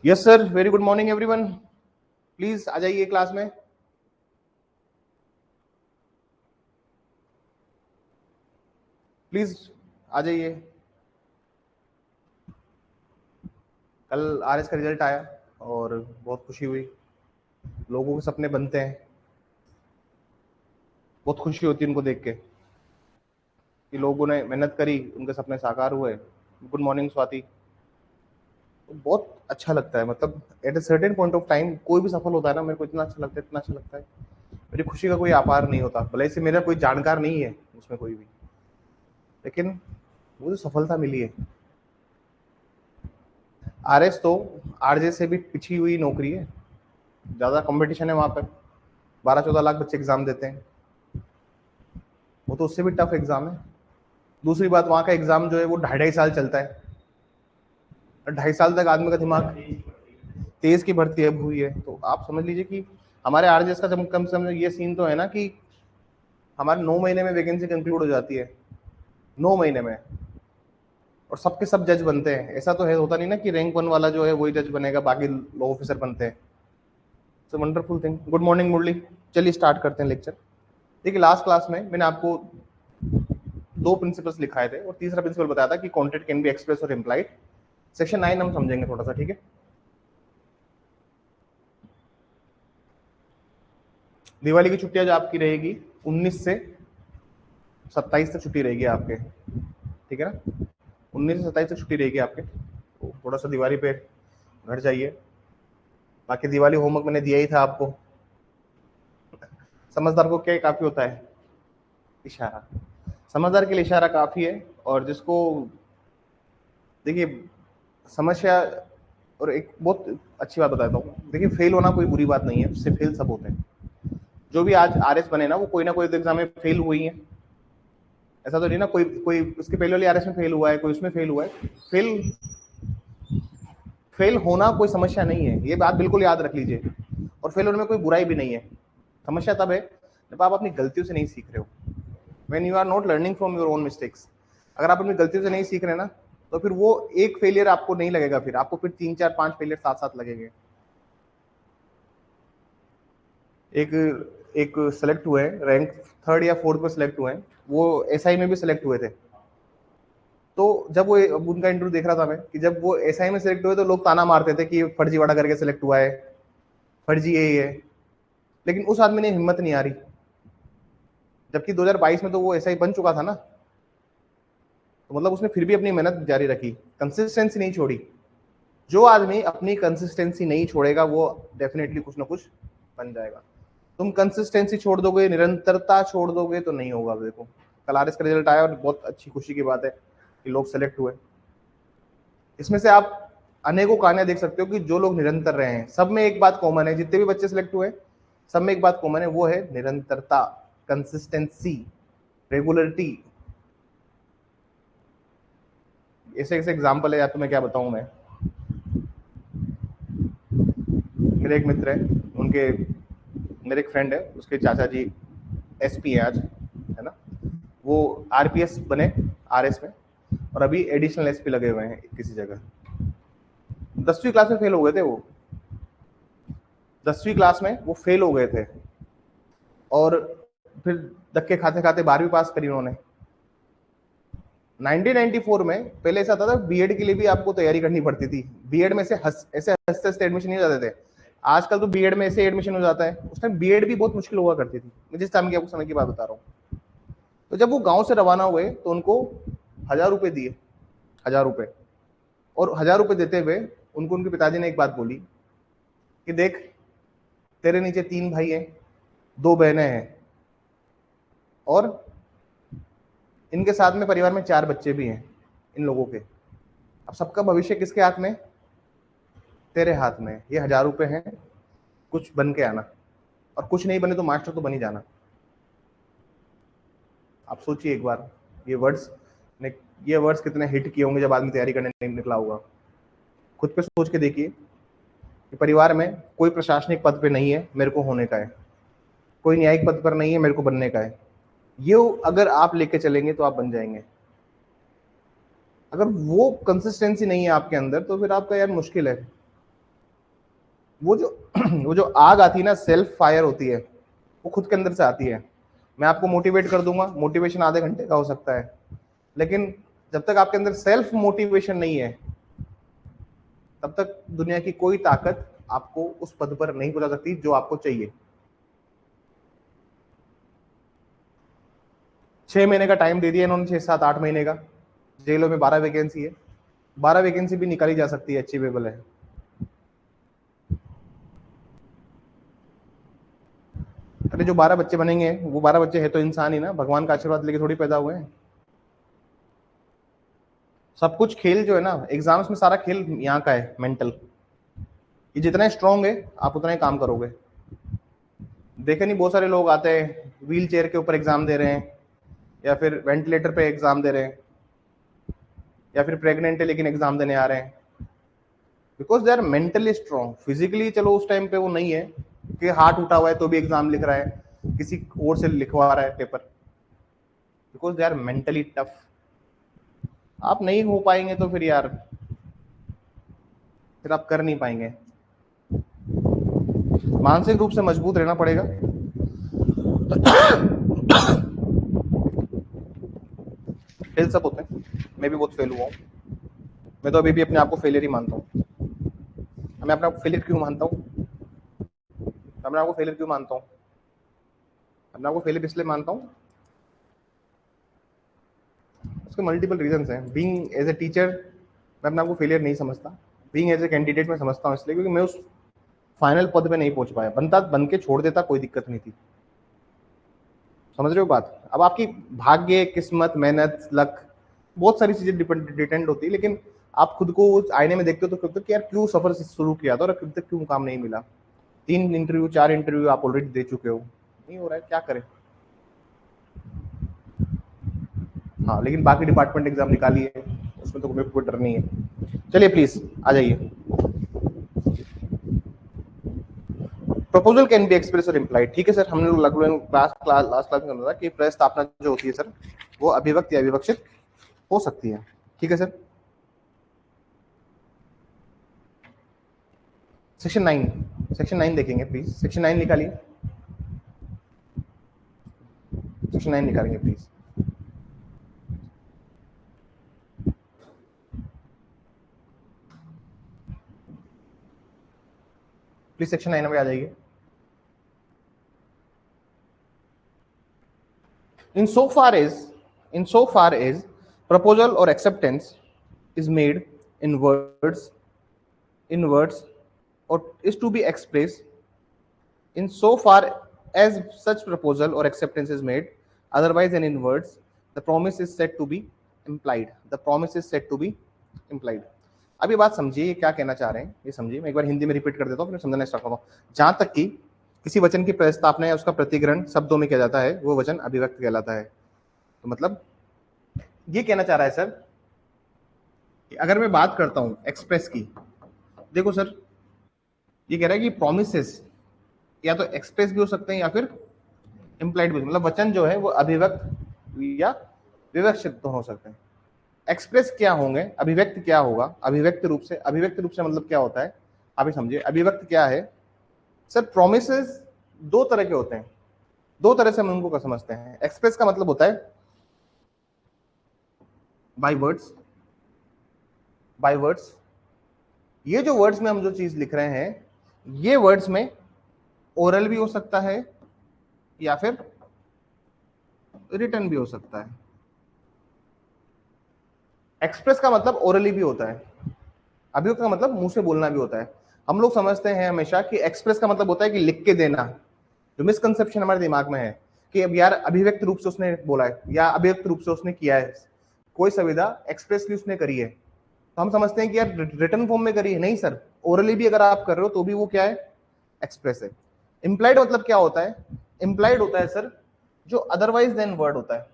Yes sir, very good morning everyone. Please आ जाइए class में। प्लीज आ जाइए। कल आरएस का रिजल्ट आया और बहुत खुशी हुई। लोगों के सपने बनते हैं, बहुत खुशी होती है उनको देख के कि लोगों ने मेहनत करी, उनके सपने साकार हुए। Good morning Swati. तो बहुत अच्छा लगता है, मतलब at a certain point of time कोई भी सफल होता है ना, मेरे को इतना अच्छा लगता है, इतना अच्छा लगता है। मेरी खुशी का कोई आपार नहीं होता, भले से मेरा कोई जानकार नहीं है उसमें कोई भी, लेकिन वो जो सफलता मिली है। आरएस तो आरजे से भी पिछी हुई नौकरी है, ज़्यादा कंपटीशन है वहाँ पर। 12-14 लाख बच्चे एग्जाम देते हैं, वो तो उससे भी टफ एग्जाम है। दूसरी बात, वहाँ का एग्जाम जो है वो 2.5 साल चलता है। 2.5 साल तक आदमी का दिमाग, तेज की भर्ती अब हुई है, तो आप समझ लीजिए कि हमारे आरजेएस का जब कम से कम ये सीन तो है ना कि हमारे 9 महीने में वैकेंसी कंक्लूड हो जाती है, 9 महीने में। और सबके सब जज बनते हैं, ऐसा तो है, होता नहीं ना कि रैंक 1 वाला जो है वही जज बनेगा, बाकी लॉ ऑफिसर बनते हैं। It's wonderful thing. Good morning Murali. चलिए स्टार्ट करते हैं लेक्चर। देखिए, लास्ट क्लास में मैंने आपको 2 प्रिंसिपल्स लिखाए थे और तीसरा प्रिंसिपल बताया था कि कॉन्टेंट कैन बी एक्सप्रेस और इम्प्लाइड। सेक्शन 9 हम समझेंगे थोड़ा सा, ठीक है। दिवाली की छुट्टियां जो आपकी रहेगी 19 से 27 तक छुट्टी रहेगी आपके, ठीक है ना। 19 से 27 तक छुट्टी रहेगी आपके, तो थोड़ा सा दिवाली पे घर जाइए। बाकी दिवाली होमवर्क मैंने दिया ही था आपको। समझदार को क्या काफी होता है? इशारा। समझदार के लिए इशारा काफी है। और जिसको, देखिए, समस्या, और एक बहुत अच्छी बात बताता हूँ, देखिए फेल होना कोई बुरी बात नहीं है, उससे फेल सब होते हैं। जो भी आज आरएस बने ना, वो कोई ना कोई एग्जाम में फेल हुई है। ऐसा तो नहीं ना कोई कोई उसके पहले वाली आरएस में फेल हुआ है, कोई उसमें फेल हुआ है। फेल फेल होना कोई समस्या नहीं है, ये बात बिल्कुल याद रख लीजिए। और फेल होने में कोई बुराई भी नहीं है। समस्या तब है जब आप अपनी गलतियों से नहीं सीख रहे हो, when you are not learning from your own mistakes. अगर आप अपनी गलतियों से नहीं सीख रहे ना, तो फिर वो एक फेलियर आपको नहीं लगेगा, फिर आपको फिर 3-4-5 फेलियर साथ साथ लगेंगे। एक एक सेलेक्ट हुए, रैंक 3rd या 4th में सेलेक्ट हुए, वो एसआई में भी सेलेक्ट हुए थे। तो जब वो, अब उनका इंटरव्यू देख रहा था मैं, कि जब वो एसआई में सेलेक्ट हुए तो लोग ताना मारते थे कि फर्जीवाड़ा करके सेलेक्ट हुआ है, फर्जी यही है। लेकिन उस आदमी ने हिम्मत नहीं हारी, जबकि 2022 में तो वो एसआई बन चुका था ना। तो मतलब उसने फिर भी अपनी मेहनत जारी रखी, कंसिस्टेंसी नहीं छोड़ी। जो आदमी अपनी कंसिस्टेंसी नहीं छोड़ेगा वो डेफिनेटली कुछ ना कुछ बन जाएगा। तुम कंसिस्टेंसी छोड़ दोगे, निरंतरता छोड़ दोगे तो नहीं होगा। देखो, कल आरएस का रिजल्ट आया और बहुत अच्छी खुशी की बात है कि लोग सेलेक्ट हुए। इसमें से आप अनेकों कहानियां देख सकते हो कि जो लोग निरंतर रहे हैं, सब में एक बात कॉमन है, जितने भी बच्चे सेलेक्ट हुए सब में एक बात कॉमन है, वो है निरंतरता, कंसिस्टेंसी, रेगुलरिटी। ऐसे ऐसे एग्जाम्पल है, या तो मैं क्या बताऊं। मैं, मेरे एक मित्र है, उनके, मेरे एक फ्रेंड है, उसके चाचा जी एसपी है आज, है ना। वो आरपीएस बने आरएस में, और अभी एडिशनल एसपी लगे हुए हैं किसी जगह। 10वीं क्लास में फेल हो गए थे वो, 10वीं क्लास में वो फेल हो गए थे, और फिर धक्के खाते खाते 12वीं पास करी उन्होंने। 1994 में पहले ऐसा था बीएड के लिए भी आपको तैयारी करनी पड़ती थी। बीएड में से ऐसे हंसते हंसते एडमिशन नहीं हो जाते थे। आजकल तो बीएड में ऐसे एडमिशन हो जाता है, उस टाइम बीएड भी बहुत मुश्किल हुआ करती थी। मैं जिस टाइम की आपको समय की बात बता रहा हूँ। तो जब वो गांव से रवाना हुए तो उनको 1000 रुपए दिए, 1000 रुपए। और 1000 रुपए देते हुए उनको उनके पिताजी ने एक बात बोली कि देख, तेरे नीचे 3 भाई हैं, 2 बहनें हैं, और इनके साथ में परिवार में 4 बच्चे भी हैं इन लोगों के। अब सबका भविष्य किसके हाथ में? तेरे हाथ में। ये 1000 रुपए हैं, कुछ बन के आना, और कुछ नहीं बने तो मास्टर तो बन ही जाना। आप सोचिए एक बार, ये वर्ड्स ने, ये वर्ड्स कितने हिट किए होंगे जब आदमी तैयारी करने नहीं निकला होगा। खुद पे सोच के देखिए कि परिवार में कोई प्रशासनिक पद पे नहीं है, मेरे को होने का है, कोई न्यायिक पद पर नहीं है, मेरे को बनने का है। ये अगर आप लेके चलेंगे तो आप बन जाएंगे। अगर वो कंसिस्टेंसी नहीं है आपके अंदर तो फिर आपका यार मुश्किल है। वो जो वो जो आग आती है ना, सेल्फ फायर होती है, वो खुद के अंदर से आती है। मैं आपको मोटिवेट कर दूंगा, मोटिवेशन आधे घंटे का हो सकता है, लेकिन जब तक आपके अंदर सेल्फ मोटिवेशन नहीं है, तब तक दुनिया की कोई ताकत आपको उस पद पर नहीं पहुंचा सकती जो आपको चाहिए। 6 महीने का टाइम दे दिया इन्होंने, 6 7 8 महीने का। जेलों में 12 वैकेंसी है, 12 वैकेंसी भी निकाली जा सकती है, अचीवेबल है। अरे जो 12 बच्चे बनेंगे, वो 12 बच्चे है तो इंसान ही ना, भगवान का आशीर्वाद लेके थोड़ी पैदा हुए हैं। सब कुछ खेल जो है ना, एग्जाम्स में सारा खेल यहाँ का है, मेंटल। ये जितना स्ट्रांग है आप उतना ही काम करोगे। देखे नहीं, बहुत सारे लोग आते हैं व्हील चेयर के ऊपर एग्जाम दे रहे हैं, या फिर वेंटिलेटर पे एग्जाम दे रहे हैं, या फिर प्रेग्नेंट है लेकिन एग्जाम देने आ रहे हैं, because they are mentally strong. Physically चलो उस टाइम पे वो नहीं है, कि हार्ट उठा हुआ है तो भी एग्जाम लिख रहा है, किसी और से लिखवा रहा है paper, because they are mentally tough. आप नहीं हो पाएंगे तो फिर यार, फिर आप कर नहीं पाएंगे। मानसिक रूप से मजबूत रहना पड़ेगा। फेल सब होते हैं, मैं भी बहुत फेल हुआ हूँ। मैं तो अभी भी अपने आप को फेलियर ही मानता हूँ। मैं अपने आप को फेलियर क्यों मानता हूँ? अपने आप को फेलियर क्यों मानता हूँ? अपने आप को फेलियर इसलिए मानता हूँ, उसके मल्टीपल रीजन हैं। बीइंग एज ए टीचर मैं अपने आप को फेलियर नहीं समझता, बीइंग एज ए कैंडिडेट मैं समझता हूँ, इसलिए क्योंकि मैं उस फाइनल पद पे नहीं पहुंच पाया। बनता बन के छोड़ देता, कोई दिक्कत नहीं थी। समझ रहे हो बात? अब आपकी भाग्य, किस्मत, मेहनत, लक, बहुत सारी चीजें डिपेंड होती है, लेकिन आप खुद को उस आईने में देखते हो तो कि यार क्यों सफर शुरू किया था और अब तक क्यों काम नहीं मिला। 3 इंटरव्यू 4 इंटरव्यू आप ऑलरेडी दे चुके हो, नहीं हो रहा है, क्या करें? हाँ, लेकिन बाकी डिपार्टमेंट एग्जाम निकालिए, उसमें तो कोई डर नहीं है। चलिए प्लीज आ जाइए। प्रपोजल कैन बी एक्सप्रेस और इम्प्लाइड। ठीक है सर, हमने लगभग लास्ट क्लास में समझा कि प्रस्तावना जो होती है सर, वो अभिव्यक्त या अविवक्षित हो सकती है। ठीक है सर। सेक्शन 9 देखेंगे प्लीज। सेक्शन 9 निकालिए, सेक्शन 9 निकालेंगे प्लीज। प्लीज सेक्शन 9 में आ जाइए। in so far as proposal or acceptance is made in words or is to be expressed, in so far as such proposal or acceptance is made otherwise than in words, the promise is said to be implied. The promise is said to be implied. अब ये बात समझिए, ये क्या कहना चाह रहे हैं, ये समझिए। मैं एक बार हिंदी में रिपीट कर देता हूँ, फिर समझना स्टार्ट करता हूँ। जहां तक कि किसी वचन की प्रस्तावना या उसका प्रतिग्रहण शब्दों में किया जाता है, वो वचन अभिव्यक्त कहलाता है। तो मतलब ये कहना चाह रहा है सर कि अगर मैं बात करता हूं एक्सप्रेस की, देखो सर, ये कह रहा है कि प्रोमिसेस या तो एक्सप्रेस भी हो सकते हैं या फिर इम्प्लाइड भी, मतलब वचन जो है वो अभिव्यक्त या विवक्षित दोनों हो सकते हैं। एक्सप्रेस क्या होंगे, अभिव्यक्त क्या होगा? अभिव्यक्त रूप से, अभिव्यक्त रूप से मतलब क्या होता है आप ही समझिए। अभिव्यक्त क्या है सर? प्रोमिसेस दो तरह के होते हैं, दो तरह से हम उनको समझते हैं। एक्सप्रेस का मतलब होता है बाय वर्ड्स, बाय वर्ड्स। ये जो वर्ड्स में हम जो चीज लिख रहे हैं, ये वर्ड्स में ओरल भी हो सकता है या फिर रिटर्न भी हो सकता है। एक्सप्रेस का मतलब ओरली भी होता है, अभिव्यक्त का मतलब मुंह से बोलना भी होता है। हम लोग समझते हैं हमेशा कि एक्सप्रेस का मतलब होता है कि लिख के देना। जो मिसकंसेप्शन हमारे दिमाग में है कि अब यार अभिव्यक्त रूप से उसने बोला है या अभिव्यक्त रूप से उसने किया है, कोई संविदा एक्सप्रेसली उसने करी है, तो हम समझते हैं कि यार रिटर्न फॉर्म में करी है। नहीं सर, ओरली भी अगर आप कर रहे हो तो भी वो क्या है? एक्सप्रेस है। इंप्लाइड मतलब क्या होता है? इंप्लाइड होता है सर जो अदरवाइज देन वर्ड होता है।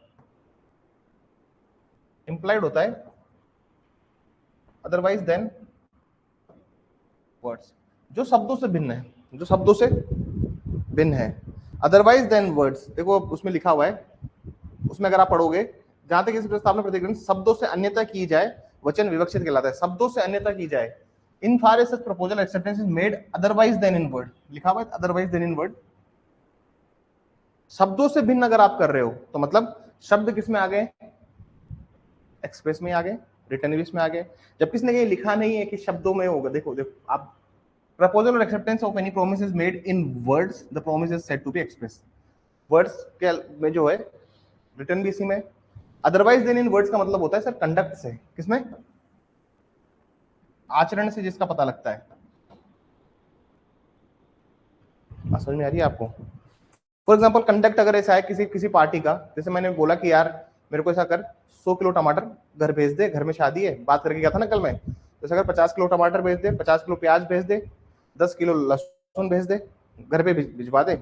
इंप्लाइड होता है अदरवाइज देन वर्ड्स, जो शब्दों से भिन्न है, जो शब्दों से भिन्न है। अदरवाइज देन वर्ड्स, देखो उसमें लिखा हुआ है, उसमें अगर आप पढ़ोगे, जहां तक इस प्रस्तावना प्रतिग्रहण शब्दों से अन्यथा की जाए वचन विवक्षित कहलाता है। शब्दों से अन्यथा की जाए, in far as such proposal acceptance is made otherwise than in word, लिखा हुआ है अदरवाइज देन इन वर्ड। शब्दों से भिन्न अगर आप कर रहे हो तो मतलब शब्द किस में आ गए, एक्सप्रेस में आ गए, रिटर्न इंग्लिश में आ गए, जबकि इसने ये लिखा नहीं है कि शब्दों में होगा। देखो देखो आप, प्रपोजल और acceptance of any promise is made in words, the promise is said to be express. Words के में जो है, रिटर्न भी इसी में। अदरवाइज देन इन वर्ड्स का मतलब होता है सर कंडक्ट से, किसमें, आचरण से जिसका पता लगता है। समझ में आ रही है आपको? फॉर एग्जाम्पल कंडक्ट अगर ऐसा है किसी किसी पार्टी का, जैसे मैंने बोला कि यार मेरे को ऐसा कर 100 किलो टमाटर घर भेज दे, घर में शादी है, बात करके गया था ना कल मैं, जैसे अगर 50 किलो टमाटर भेज दे, 50 किलो प्याज भेज दे, 10 किलो लहसुन भेज दे, घर पे भिजवा दे,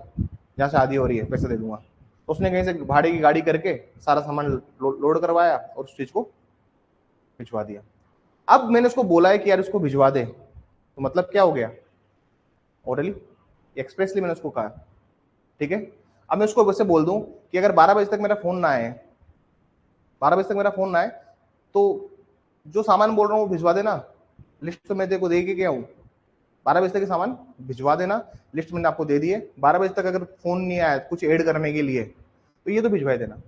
जहाँ शादी हो रही है, पैसे दे दूंगा। उसने कहीं से भाड़े की गाड़ी करके सारा सामान लोड करवाया और उस चीज को भिजवा दिया। अब मैंने उसको बोला है कि यार इसको भिजवा दे, तो मतलब क्या हो गया, ओरली एक्सप्रेसली मैंने उसको कहा, ठीक है। अब मैं उसको वैसे बोल दूं कि अगर 12 बजे तक मेरा फोन ना आए, 12 बजे तक मेरा फोन ना आए, तो जो सामान बोल रहा हूँ वो भिजवा देना, लिस्ट तो मैं तेरे को दे के गया हूँ, 12 बजे तक के सामान भिजवा देना, लिस्ट मैंने आपको दे दी है। 12 बजे तक अगर फोन नहीं आया कुछ ऐड करने के लिए, तो ये तो भिजवा देना,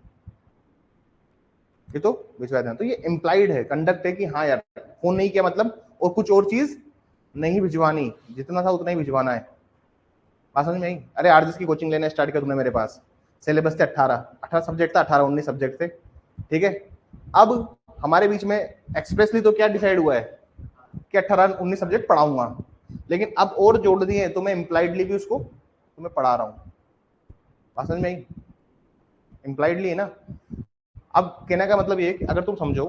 ये तो भिजवा देना। तो ये इम्प्लाइड है, कंडक्ट है कि हाँ यार फोन नहीं किया मतलब, और कुछ और चीज नहीं भिजवानी, जितना था उतना ही भिजवाना है। बात समझ में आई? अरे आरजीएस की कोचिंग लेना स्टार्ट किया तुमने मेरे पास, सिलेबस थे 18 सब्जेक्ट था, 18-19 सब्जेक्ट थे, ठीक है। अब हमारे बीच में एक्सप्रेसली तो क्या डिसाइड हुआ है कि 18-19 सब्जेक्ट पढ़ाऊंगा, लेकिन अब और जोड़ दिए तो मैं इम्प्लाइडली भी उसको तुम्हें पढ़ा रहा हूँ। बात समझ में आई? इम्प्लाइडली है ना। अब कहने का मतलब ये कि अगर तुम समझो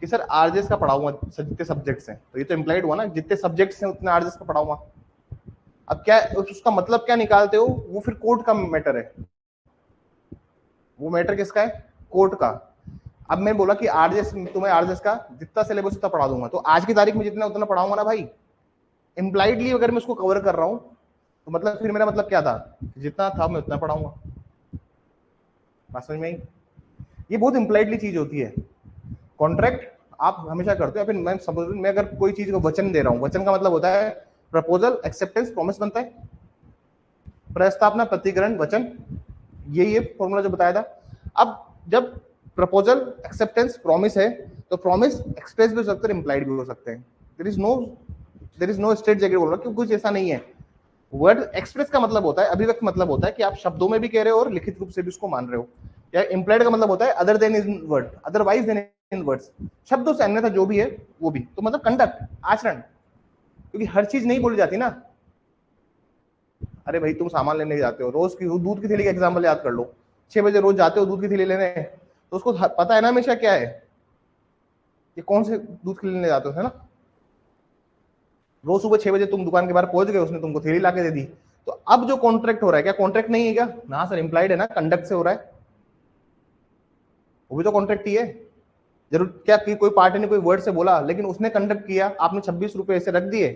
कि सर आरजेएस का पढ़ाऊंगा जितने सब्जेक्ट्स हैं, तो ये तो इम्प्लाइड हुआ ना, जितने सब्जेक्ट्स हैं उतने आरजेएस का पढ़ाऊंगा। अब क्या उसका मतलब क्या निकालते हो, वो फिर कोर्ट का मैटर है, वो मैटर किसका है, कोर्ट का। अब मैं बोला कि आरजेएस, तुम्हें आरजेएस का जितना सिलेबस उतना पढ़ा दूंगा, तो आज की तारीख में जितना उतना पढ़ाऊंगा ना भाई। इम्प्लाइडली अगर मैं उसको कवर कर रहा हूं, तो मतलब फिर मेरा मतलब क्या था, जितना था मैं उतना पढ़ाऊंगा। बात समझ में आई? ये बहुत इम्प्लाइडली चीज होती है। कॉन्ट्रैक्ट आप हमेशा करते हो, फिर मैं अगर कोई चीज को वचन दे रहा हूँ, वचन का मतलब होता है प्रपोजल, एक्सेप्टेंस, प्रॉमिस बनता है, प्रस्तावना, प्रतिग्रहण, वचन, ये फॉर्मूला जो बताया था। अब जब प्रपोजल, एक्सेप्टेंस, प्रॉमिस है, तो प्रॉमिस एक्सप्रेस भी हो सकते हैं, इम्प्लाइड भी हो सकते हैं। There is no straight jacket बोल रहा, क्योंकि कुछ ऐसा नहीं है। वर्ड एक्सप्रेस का मतलब होता है, अभिव्यक्त मतलब होता है कि आप शब्दों में भी कह रहे हो और लिखित रूप से भी उसको मान रहे हो। या इम्प्लाइड का मतलब होता है other than in word, otherwise than in words, शब्दों से अन्यथा जो भी है वो भी, तो मतलब कंडक्ट, आचरण, क्योंकि हर चीज नहीं बोली जाती ना। अरे भाई तुम सामान लेने जाते हो, रोज की दूध की थैली का एग्जाम्पल याद कर लो, 6 बजे रोज जाते हो दूध की थैली लेने, तो उसको पता है ना हमेशा क्या है, ये कौन से दूध की लेने जाते हो, है ना। रोज सुबह 6 बजे तुम दुकान के बाहर पहुंच गए, उसने तुमको थैली ला के दे दी, तो अब जो कॉन्ट्रैक्ट हो रहा है, क्या कॉन्ट्रैक्ट नहीं है क्या, ना सर इंप्लाइड है ना, कंडक्ट से हो रहा है, वो भी तो कॉन्ट्रैक्ट ही है। जरूर क्या कि कोई पार्टी ने कोई वर्ड से बोला, लेकिन उसने कंडक्ट किया, आपने 26 रुपए ऐसे रख दिए,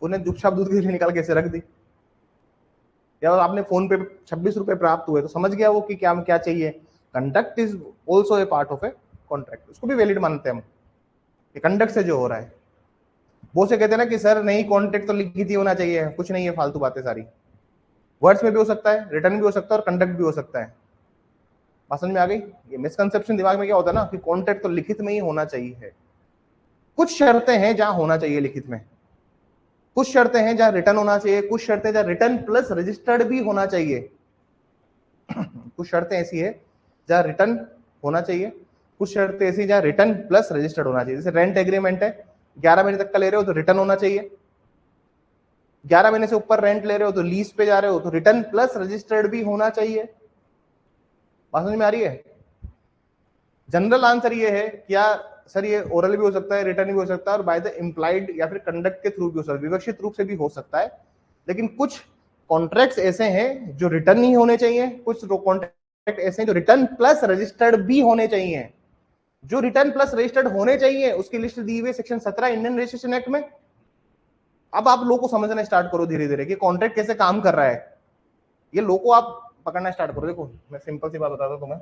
उन्हें चुपचाप दूध की थैली निकाल के ऐसे रख दी, या आपने फोन पे 26 रुपए प्राप्त हुए, तो समझ गया वो कि क्या क्या चाहिए। Conduct is also a part of a contract, उसको भी वैलिड मानते हैं हम, कंडक्ट से जो हो रहा है। वो से कहते हैं ना कि सर नहीं कॉन्ट्रैक्ट तो लिखित ही होना चाहिए, कुछ नहीं है फालतू बातें सारी, वर्ड्स में भी हो सकता है, रिटर्न भी हो सकता है और कंडक्ट भी हो सकता है। बात समझ में आ गई? ये मिसकंसेप्शन दिमाग में क्या होता है ना कि कॉन्ट्रैक्ट तो लिखित में ही होना चाहिए। कुछ शर्तें हैं जहां होना चाहिए लिखित में, कुछ शर्तें हैं जहां रिटर्न होना चाहिए, कुछ शर्तें जहां रिटर्न प्लस रजिस्टर्ड भी होना चाहिए। कुछ शर्तें ऐसी है जहां रिटर्न होना चाहिए, कुछ शर्तें ऐसी जहां रिटर्न प्लस रजिस्टर्ड होना चाहिए। जैसे रेंट एग्रीमेंट है, 11 महीने तक का ले रहे हो तो रिटर्न होना चाहिए, 11 महीने से ऊपर रेंट ले रहे हो तो लीज पे जा रहे हो तो रिटर्न प्लस रजिस्टर्ड भी होना चाहिए। बात समझ में आ रही है? जनरल आंसर ये है क्या सर, ये ओरल भी हो सकता है, रिटर्न भी हो सकता है, और बाय द इम्प्लाइड या फिर कंडक्ट के थ्रू भी हो सकता है, विवक्षित रूप से भी हो सकता है। लेकिन कुछ कॉन्ट्रैक्ट्स ऐसे हैं जो रिटर्न नहीं होने चाहिए, कुछ कॉन्ट्रैक्ट ऐसे हैं जो रिटर्न प्लस रजिस्टर्ड भी होने चाहिए। जो रिटर्न प्लस रजिस्टर्ड होने चाहिए उसकी लिस्ट दी हुई सेक्शन 17 इंडियन रजिस्ट्रेशन एक्ट में। अब आप लोगों को समझना स्टार्ट करो धीरे धीरे कि कॉन्ट्रैक्ट कैसे काम कर रहा है, ये लोगों को आप पकड़ना स्टार्ट करो। देखो मैं सिंपल सी बात बताता हूं तुम्हें,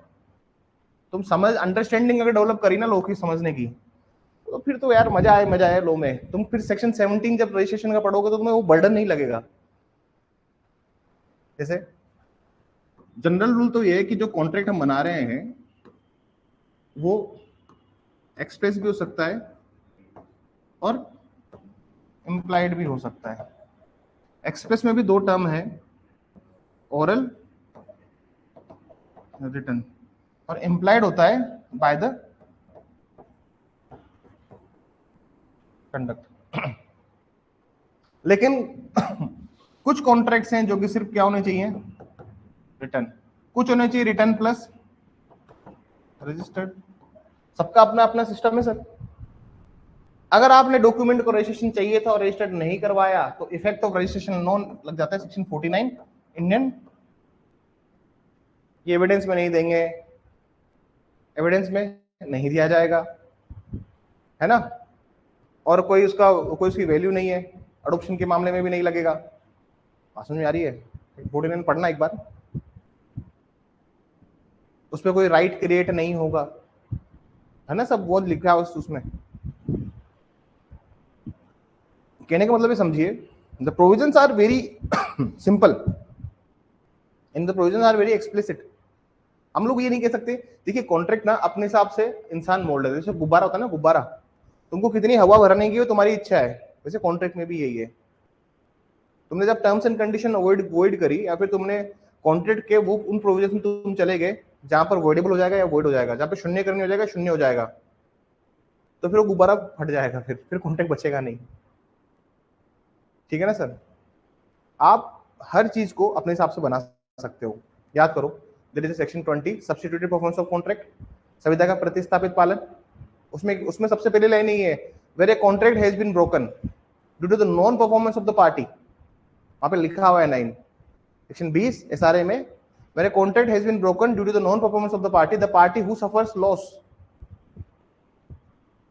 तुम समझ अंडरस्टैंडिंग अगर डेवलप करी ना लोगों की समझने की, तो फिर तो यार मजा आए लो में। तुम फिर सेक्शन 17 जब रजिस्ट्रेशन का पढ़ोगे तो तुम्हें वो बर्डन नहीं लगेगा। जैसे जनरल रूल तो ये है कि जो कॉन्ट्रैक्ट हम बना रहे हैं वो एक्सप्रेस भी हो सकता है और इम्प्लाइड भी हो सकता है। एक्सप्रेस में भी दो टर्म है, ओरल रिटन, और इम्प्लाइड होता है बाय द कंडक्ट। लेकिन कुछ कॉन्ट्रैक्ट्स हैं जो कि सिर्फ क्या होने चाहिए, रिटर्न। कुछ होने चाहिए रिटर्न प्लस रजिस्टर्ड। सबका अपना अपना सिस्टम है सर। अगर आपने डॉक्यूमेंट को रजिस्ट्रेशन चाहिए था और रजिस्टर्ड नहीं करवाया तो इफेक्ट ऑफ रजिस्ट्रेशन नॉन लग जाता है सेक्शन 49 इंडियन। ये एविडेंस में नहीं देंगे, एविडेंस में नहीं दिया जाएगा, है ना। और कोई उसकी वैल्यू नहीं है, अडॉप्शन के मामले में भी नहीं लगेगा। बात समझ में आ रही है? 49 पढ़ना एक बार, उस पर कोई राइट क्रिएट नहीं होगा, है ना, सब वो लिखा है उसमें। कहने का मतलब ये समझिए, the provisions are very simple and the provisions are very explicit. हम लोग ये नहीं कह सकते, देखिए कॉन्ट्रैक्ट ना अपने हिसाब से इंसान मोड़ लेते, जैसे गुब्बारा होता है ना, गुब्बारा तुमको कितनी हवा भरने की हो तुम्हारी इच्छा है, वैसे कॉन्ट्रैक्ट में भी यही है। तुमने जब टर्म्स एंड कंडीशन वॉइड करी या फिर तुमने कॉन्ट्रैक्ट के वो उन प्रोविजन में तुम चले गए जहां पर वॉइडेबल हो जाएगा या वॉइड हो जाएगा, जहां पर शून्य करनी हो जाएगा शून्य हो जाएगा, तो फिर वो गुब्बारा फट जाएगा, फिर कॉन्ट्रैक्ट बचेगा नहीं। ठीक है ना सर। आप हर चीज को अपने हिसाब से बना सकते हो। याद करो, there is section 20 substituted performance of contract, संविदा का प्रतिस्थापित पालन। उसमें सबसे पहले लाइन ही है, where a contract has been broken due to the non performance of the party. वहां पे लिखा हुआ है 9 सेक्शन 20 एसआरए में, where a contract has been broken due to the non performance of the party who suffers loss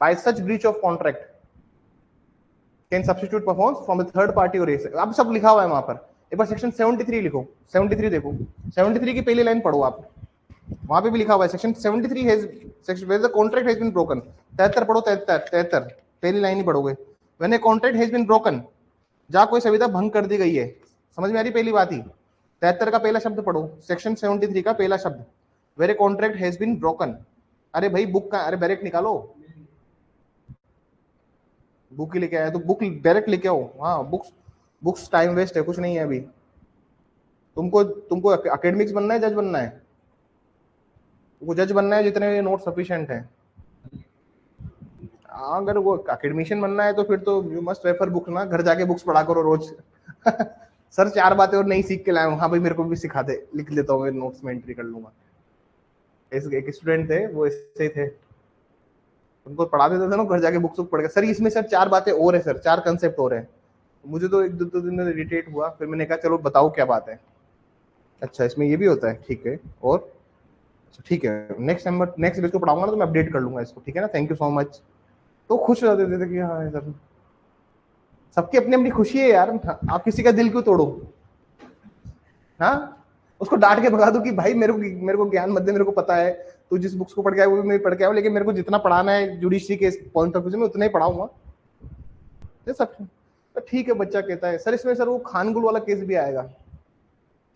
by such breach of contract can substitute performance from the third party और अब सब लिखा हुआ है वहां पर। एक बार सेक्शन 73 लिखो, 73 देखो, 73 की पहली लाइन पढ़ो आप, वहां पे भी लिखा हुआ है section 73 has section where the contract has been broken. 73 पढ़ो, 73 पहली लाइन ही पढ़ोगे, when a contract has been broken, जहां कोई संविदा भंग कर दी गई है। समझ में आ रही पहली बात ही? 73 का पहला शब्द पढ़ो, सेक्शन 73 का पहला शब्द, where a contract has been broken. अरे भाई बुक का, अरे बैरेक्ट निकालो, बुक ही लेके आया तो बुक डायरेक्ट लेके आओ। हाँ, बुक्स टाइम वेस्ट है, कुछ नहीं है अभी। तुमको एकेडमिक्स बनना है, जज बनना है? तुमको जज बनना है, जितने नोट सफिशिएंट है। अगर वो एकेडमिशियन बनना है तो फिर तो यू मस्ट रेफर बुक ना, घर जाके बुक्स पढ़ा करो रोज। सर 4 बातें और नहीं सीख के लाया हूँ, हाँ भाई मेरे को भी सिखा दे, लिख लेता हूँ, नोट्स में एंट्री कर लूंगा। एक स्टूडेंट थे, वो ऐसे ही थे, उनको पढ़ा देते थे ना, घर जाके बुक्स पढ़ के, सर इसमें सर 4 बातें और है सर, 4 कंसेप्ट और है। मुझे तो एक दो दिन में इरिटेट हुआ, फिर मैंने कहा चलो बताओ क्या बात है। अच्छा इसमें ये भी होता है, ठीक है, और ठीक है, नेक्स्ट बेच को पढ़ाऊंगा ना तो मैं अपडेट कर लूंगा इसको, ठीक है ना, थैंक यू सो मच। तो खुश हो जाते थे कि हाँ सर, सबकी अपनी अपनी खुशी है यार, आप किसी का दिल क्यों तोड़ो। हाँ, उसको डांट के भगा दो कि भाई मेरे को ज्ञान मत दे, मेरे को पता है तू जिस बुक्स को पढ़ के आया वो भी मैं पढ़ के आया, लेकिन मेरे को जितना पढ़ाना है जुडिशरी के पॉइंट ऑफ व्यू से मैं उतना ही पढ़ाऊंगा। सब तो ठीक है, बच्चा कहता है सर इसमें सर वो खानगुल वाला केस भी आएगा।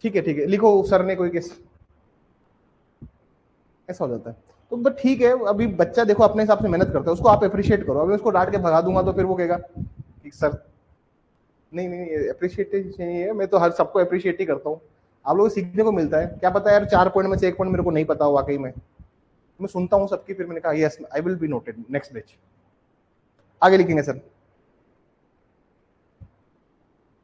ठीक है लिखो, सर ने कोई केस, ऐसा हो जाता है। तो बट ठीक है, अभी बच्चा देखो अपने हिसाब से मेहनत करता है, उसको आप अप्रिशिएट करो। अभी उसको डांट के भगा दूंगा तो फिर वो कहेगा कि सर नहीं अप्रिशिएट नहीं है, मैं तो हर सबको अप्रिशिएट ही करता हूँ। आप लोगों को सीखने को मिलता है, क्या पता यार 4 पॉइंट में से 1 पॉइंट मेरे को नहीं पता हो वाकई में, मैं सुनता हूँ सबकी, फिर मैंने कहा yes I will be noted, next batch आगे लिखेंगे सर।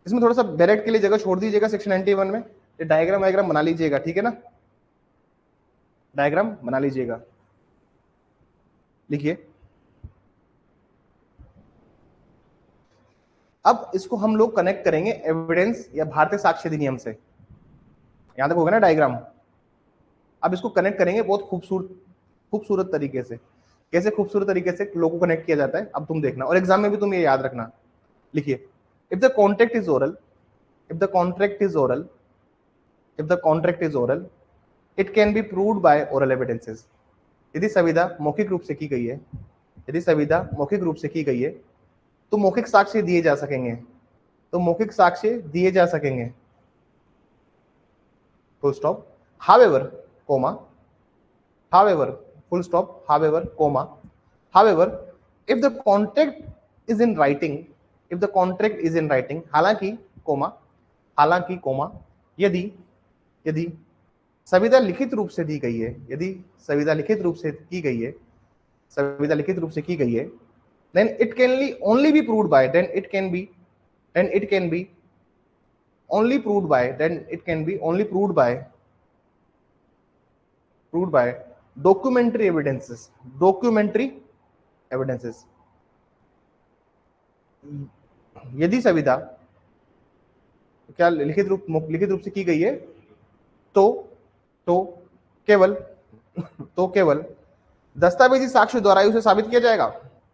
इसमें थोड़ा सा डायरेक्ट के लिए जगह छोड़ दीजिएगा सेक्शन 91 में, ये डायग्राम बना लीजिएगा, ठीक है ना, डायग्राम बना लीजिएगा, लिखिए। अब इसको हम लोग कनेक्ट करेंगे एविडेंस या भारतीय साक्ष्य अधिनियम से, यहां तक होगा ना डायग्राम। अब इसको कनेक्ट करेंगे बहुत खूबसूरत तरीके से। कैसे खूबसूरत तरीके से लोगों को कनेक्ट किया जाता है, अब तुम देखना, और एग्जाम में भी तुम ये याद रखना। लिखिए, if the contract is oral, if the contract is oral, if the contract is oral, it can be proved by oral evidences. यदि संविदा मौखिक रूप से की गई है यदि संविदा मौखिक रूप से की गई है तो मौखिक साक्ष्य दिए जा सकेंगे, तो मौखिक साक्ष्य दिए जा सकेंगे, full stop. However comma, however full stop, however comma, however if the contract is in writing, if the contract is in writing, हालांकि कोमा, हालांकि कोमा, यदि, यदि संविदा लिखित रूप से दी गई है, यदि संविदा लिखित रूप से की गई है, संविदा लिखित रूप से की गई है, then it can only be proved by, then it can be only proved by, then it can be only proved by documentary evidences, documentary evidences। यदि संविदा क्या लिखित रूप से की गई है तो केवल तो केवल दस्तावेजी साक्ष्य द्वारा उसे साबित किया जाएगा,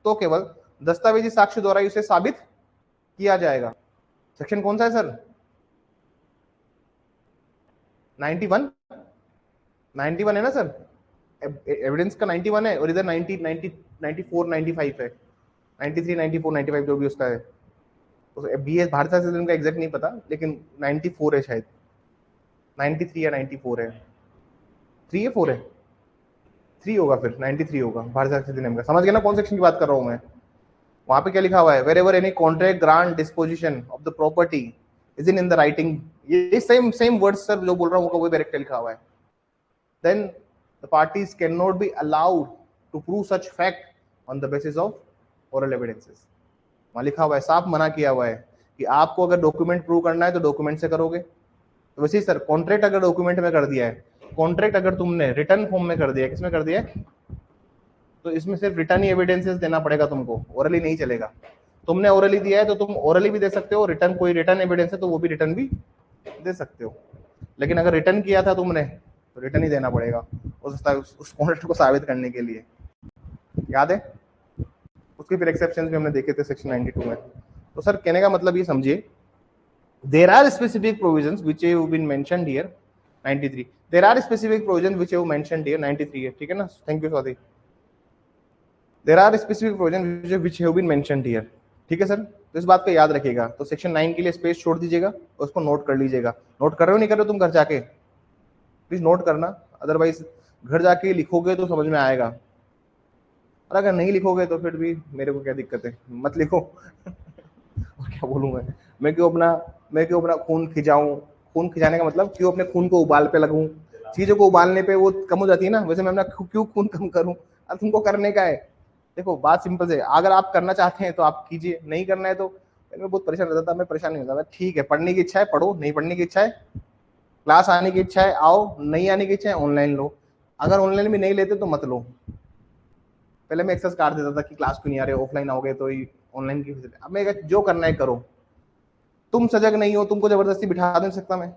तो केवल दस्तावेजी साक्ष्य द्वारा उसे साबित किया जाएगा। सेक्शन कौन सा है सर? 91 91 है ना सर? एविडेंस का 91 है और इधर 90 90 94 95 है, 93 94 95 जो भी उसका है। तो बीएस भारत संविधान का एग्जैक्ट नहीं पता, लेकिन 94 है शायद, 93 या 94 है, 3 या 4 है, 3 होगा, फिर 93 होगा भारत संविधान का। समझ गए ना कौन सेक्शन की बात कर रहा हूं मैं? वहां पे क्या लिखा हुआ है? Wherever any contract grant disposition of the property is in the writing, ये सेम वर्ड्स सर जो बोल रहा हूँ वो डायरेक्ट लिखा हुआ है। Then the parties can not be allowed to prove such fact on the basis of oral evidences. वहां लिखा हुआ है, साफ मना किया हुआ है कि आपको अगर डॉक्यूमेंट प्रूव करना है तो डॉक्यूमेंट से करोगे। तो वैसे ही सर कॉन्ट्रैक्ट अगर डॉक्यूमेंट में कर दिया है, कॉन्ट्रैक्ट अगर तुमने रिटर्न फॉर्म में कर दिया है, किसमें कर दिया है, तो इसमें सिर्फ रिटर्न ही एविडेंसेस देना पड़ेगा तुमको, ओरली नहीं चलेगा। तुमने ओरली दिया है तो तुम ओरली भी दे सकते हो, रिटर्न कोई रिटर्न एविडेंस है तो वो भी रिटर्न भी दे सकते हो। लेकिन अगर रिटर्न किया था तुमने तो रिटर्न ही देना पड़ेगा उस कॉन्ट्रैक्ट को साबित करने के लिए। याद है? उसके फिर एक्सेप्शंस भी हमने देखे थे सेक्शन 92 में। तो सर कहने का मतलब ये समझिए, there are specific provisions which have been mentioned here 93, there are specific provisions which have mentioned here 93 है, ठीक है ना? Thank you Swati. there are specific provisions which have been mentioned here, ठीक है सर? तो इस बात को याद रखिएगा। तो सेक्शन 9 के लिए स्पेस छोड़ दीजिएगा और उसको नोट कर लीजिएगा। नोट कर रहे हो नहीं कर रहे हो तुम घर जाके? प्लीज नोट करना, अदरवाइज घर जाके लिखोगे तो समझ में आएगा, और अगर नहीं लिखोगे तो फिर भी मेरे को क्या दिक्कत है, मत लिखो। और क्या बोलूँ मैं क्यों अपना खून खिंचाऊं? खून खिंचाने का मतलब क्यों अपने खून को उबाल पे लगूं? चीजों को उबालने पे वो कम हो जाती है ना, वैसे मैं अपना क्यों खून कम करूं? अब तुमको करने का है। देखो बात सिंपल है, अगर आप करना चाहते हैं तो आप कीजिए, नहीं करना है तो मैं बहुत परेशान रहता था, मैं परेशान नहीं होता था। ठीक है, पढ़ने की इच्छा है पढ़ो, नहीं पढ़ने की इच्छा है, क्लास आने की इच्छा है आओ, नहीं आने की इच्छा है ऑनलाइन लो। अगर ऑनलाइन भी नहीं लेते तो मत लो। पहले मैं एक्सेस काट देता था कि क्लास क्यों नहीं आ रहे, ऑफलाइन आओगे तो ऑनलाइन की। अब मैं जो करना है करो, तुम सजग नहीं हो, तुमको जबरदस्ती बिठा नहीं सकता मैं।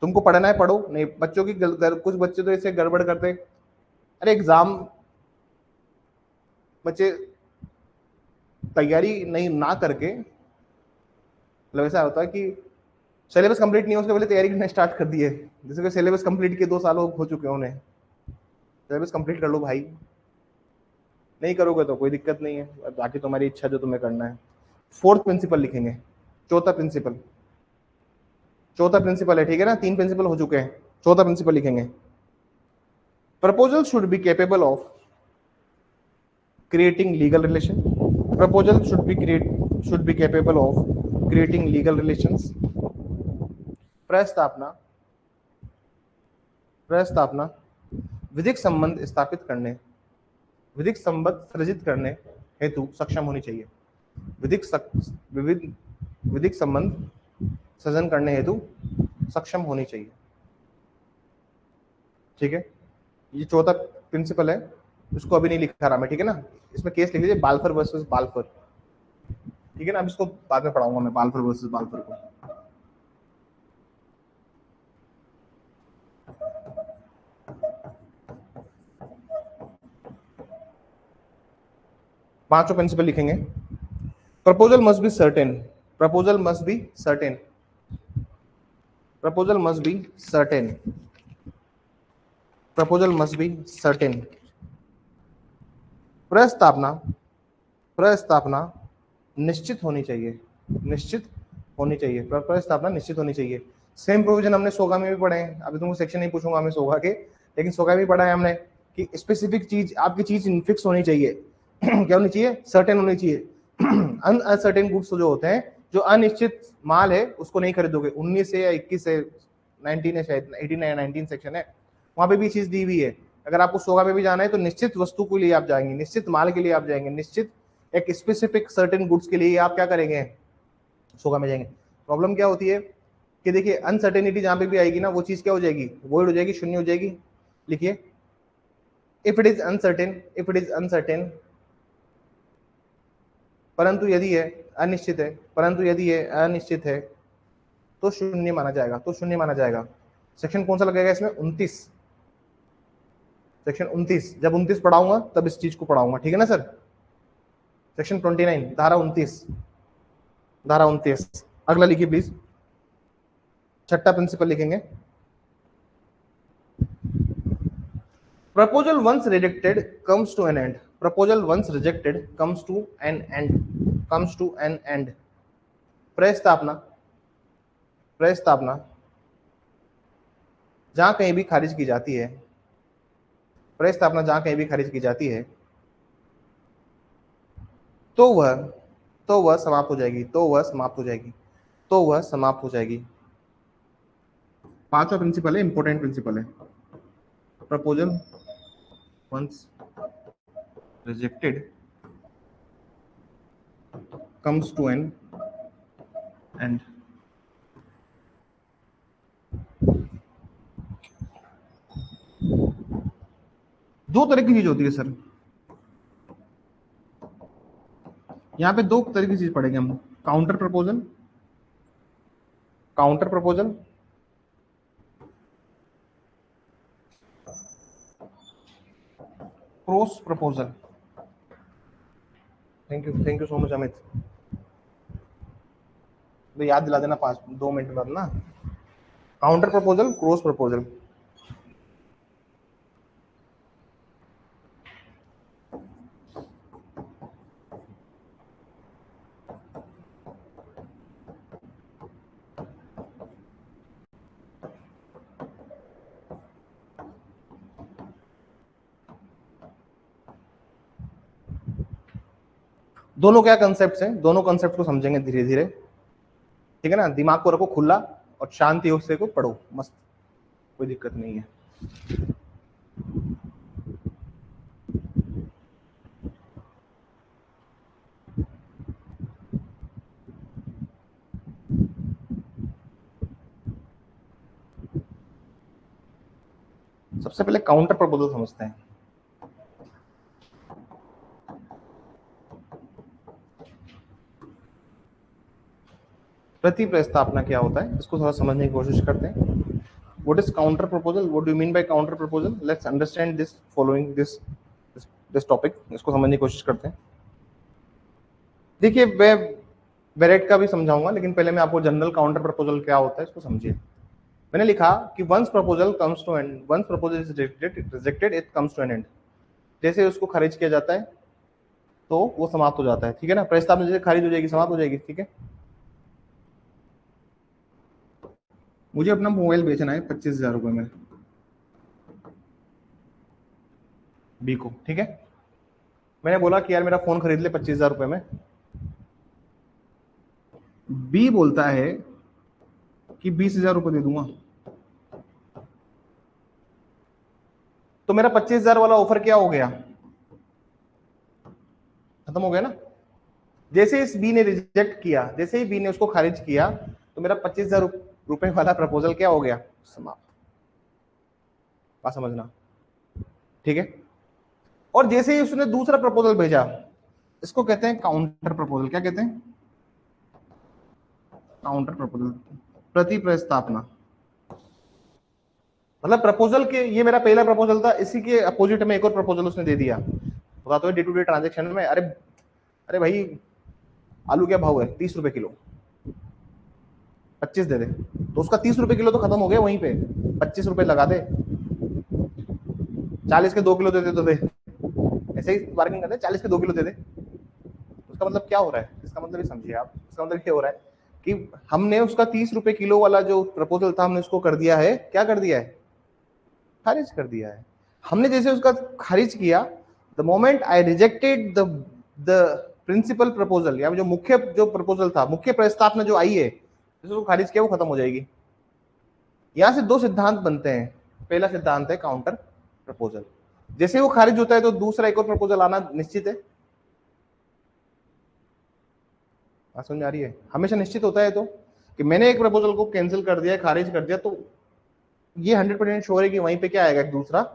तुमको पढ़ना है पढ़ो, नहीं बच्चों की कुछ बच्चे तो ऐसे गड़बड़ करते, अरे एग्जाम बच्चे तैयारी नहीं ना करके, मतलब ऐसा होता है कि सिलेबस कंप्लीट नहीं हो उसके पहले तैयारी करना स्टार्ट कर दिए। जैसे कि सिलेबस कंप्लीट किए 2 साल हो चुके उन्हें, सिलेबस कंप्लीट कर लो भाई। नहीं करोगे तो कोई दिक्कत नहीं है, बाकी तुम्हारी इच्छा जो तुम्हें करना है। 4th प्रिंसिपल लिखेंगे, चौथा प्रिंसिपल है, ठीक है ना? 3 प्रिंसिपल हो चुके हैं, चौथा प्रिंसिपल लिखेंगे। Proposal should be capable of creating legal relation, proposal should be capable of creating legal relations. प्रस्तावना विधिक संबंध स्थापित करने, विधिक संबंध सृजित करने हेतु सक्षम होनी चाहिए। विधिक संबंध सृजन करने हेतु सक्षम होनी चाहिए, ठीक है? ये चौथा प्रिंसिपल है, इसको अभी नहीं लिखा रहा मैं, ठीक है ना? इसमें केस लिख लीजिए, बाल्फर वर्सेस बाल्फर, ठीक है ना? अब इसको बाद में पढ़ाऊंगा मैं, बाल्फर वर्सेस बाल्फर को। पांचों प्रिंसिपल लिखेंगे। Proposal must be certain, proposal must be certain, proposal must be certain, proposal must be certain. प्रस्तावना प्रस्तावना निश्चित होनी चाहिए, निश्चित होनी चाहिए, प्रस्तावना निश्चित होनी चाहिए। सेम प्रोविजन हमने सोगा में भी पढ़े हैं, अभी तुमको सेक्शन नहीं पूछूंगा मैं सोगा के, लेकिन सोगा में भी पढ़ा है हमने कि स्पेसिफिक चीज, आपकी चीज फिक्स होनी चाहिए। क्या होनी चाहिए? सर्टेन होनी चाहिए। अनसर्टेन गुड्स जो होते हैं, जो अनिश्चित माल है, उसको नहीं खरीदोगे। 19 से या 21 से 19 है शायद, 18 या 19 सेक्शन है, वहां पे भी चीज दी हुई है। अगर आपको सोगा में भी जाना है तो निश्चित वस्तु के लिए आप जाएंगे, निश्चित माल के लिए आप जाएंगे, निश्चित एक स्पेसिफिक सर्टेन गुड्स के लिए आप क्या करेंगे? सोगा में जाएंगे। प्रॉब्लम क्या होती है कि देखिए, अनसर्टेनिटी जहां पे भी आएगी ना, वो चीज क्या हो जाएगी? वॉइड हो जाएगी, शून्य हो जाएगी। लिखिए, if it is uncertain, if it is uncertain, परंतु यदि है अनिश्चित है, परंतु यदि है अनिश्चित है, तो शून्य माना जाएगा, तो शून्य माना जाएगा। सेक्शन कौन सा लगेगा इसमें? 29, सेक्शन 29। जब 29 पढ़ाऊंगा तब इस चीज को पढ़ाऊंगा, ठीक है ना सर? सेक्शन 29, धारा 29, धारा 29। अगला लिखिए प्लीज, छठा प्रिंसिपल लिखेंगे। Proposal once rejected comes to an end, proposal once rejected comes to an end, comes to an end. प्रस्तावना, प्रस्तावना जहां कहीं भी खारिज की जाती है, प्रस्तावना जहां कहीं भी खारिज की जाती है, तो वह समाप्त हो जाएगी, तो वह समाप्त हो जाएगी, तो वह समाप्त हो जाएगी। पांचवा प्रिंसिपल है, इंपॉर्टेंट प्रिंसिपल है। Proposal once rejected comes to an end. दो तरह की चीज होती है सर, यहां पे दो तरह की चीज पढ़ेंगे हम। Counter proposal, counter proposal, cross proposal. Thank you so much Amit. तो याद दिला देना 2 मिनट बाद ना। Counter proposal, cross proposal. दोनों क्या कंसेप्ट हैं, दोनों कंसेप्ट को समझेंगे धीरे धीरे, ठीक है ना? दिमाग को रखो खुला और शांति से को पढ़ो, मस्त, कोई दिक्कत नहीं है। सबसे पहले काउंटर प्रपोजल समझते हैं। प्रति प्रस्तावना क्या होता है, इसको थोड़ा समझने की कोशिश करते हैं। What is counter proposal? What do you mean by counter proposal? Let's understand this following this topic. इसको समझने की कोशिश करते हैं। देखिए, मैं वेरेट का भी समझाऊंगा, लेकिन पहले मैं आपको जनरल काउंटर प्रपोजल क्या होता है इसको समझिए। मैंने लिखा कि once proposal comes to end, once proposal is rejected it comes to an end. जैसे उसको खारिज किया जाता है तो वो समाप्त हो जाता है, ठीक है ना? प्रस्तावना जैसे खारिज हो जाएगी, समाप्त हो जाएगी, ठीक है? मुझे अपना मोबाइल बेचना है 25,000 रुपए में बी को, ठीक है? मैंने बोला कि यार मेरा फोन खरीद ले 25,000 रुपए में। बी बोलता है कि 20,000 रुपए दे दूंगा, तो मेरा 25,000 वाला ऑफर क्या हो गया? खत्म हो गया ना? जैसे इस बी ने रिजेक्ट किया, जैसे ही बी ने उसको खारिज किया, तो मेरा 25,000 रुपए वाला प्रपोजल क्या हो गया? समाप्त। बात समझना, ठीक है? और जैसे ही उसने दूसरा प्रपोजल भेजा, इसको कहते हैं काउंटर प्रपोजल। क्या कहते हैं? काउंटर प्रपोजल, प्रति प्रस्तावना। मतलब प्रपोजल के, ये मेरा पहला प्रपोजल था, इसी के अपोजिट में एक और प्रपोजल उसने दे दिया। बताते हुए डे टू डे ट्रांजेक्शन में, अरे अरे भाई आलू क्या भाव है? 30 रुपए किलो, 25 दे दे, तो उसका 30 रुपए किलो तो खत्म हो गया वहीं पे। 25 रुपए लगा दे, 40 के 2 किलो दे दे तो दे, ऐसे ही बार्गेनिंग करते हैं, 40 के 2 किलो दे दे। उसका मतलब क्या हो रहा है, इसका मतलब ये समझिए आप, इसका मतलब क्या हो रहा है कि हमने उसका 30 रुपए किलो वाला जो प्रपोजल था, हमने उसको कर दिया है, क्या कर दिया है, खारिज कर दिया है। हमने जैसे उसका खारिज किया, the moment I rejected the principle proposal, या जो मुख्य जो प्रपोजल था, मुख्य प्रस्तावना जो आई है, जैसे उसको खारिज किया, वो खत्म हो जाएगी। यहां से दो सिद्धांत बनते हैं। पहला सिद्धांत है काउंटर प्रपोजल, जैसे वो खारिज होता है तो दूसरा एक और प्रपोजल आना निश्चित है। समझ आ रही है, हमेशा निश्चित होता है। तो कि मैंने एक प्रपोजल को कैंसिल कर दिया, खारिज कर दिया, तो ये 100% श्योर है कि वहीं पे क्या आएगा, एक दूसरा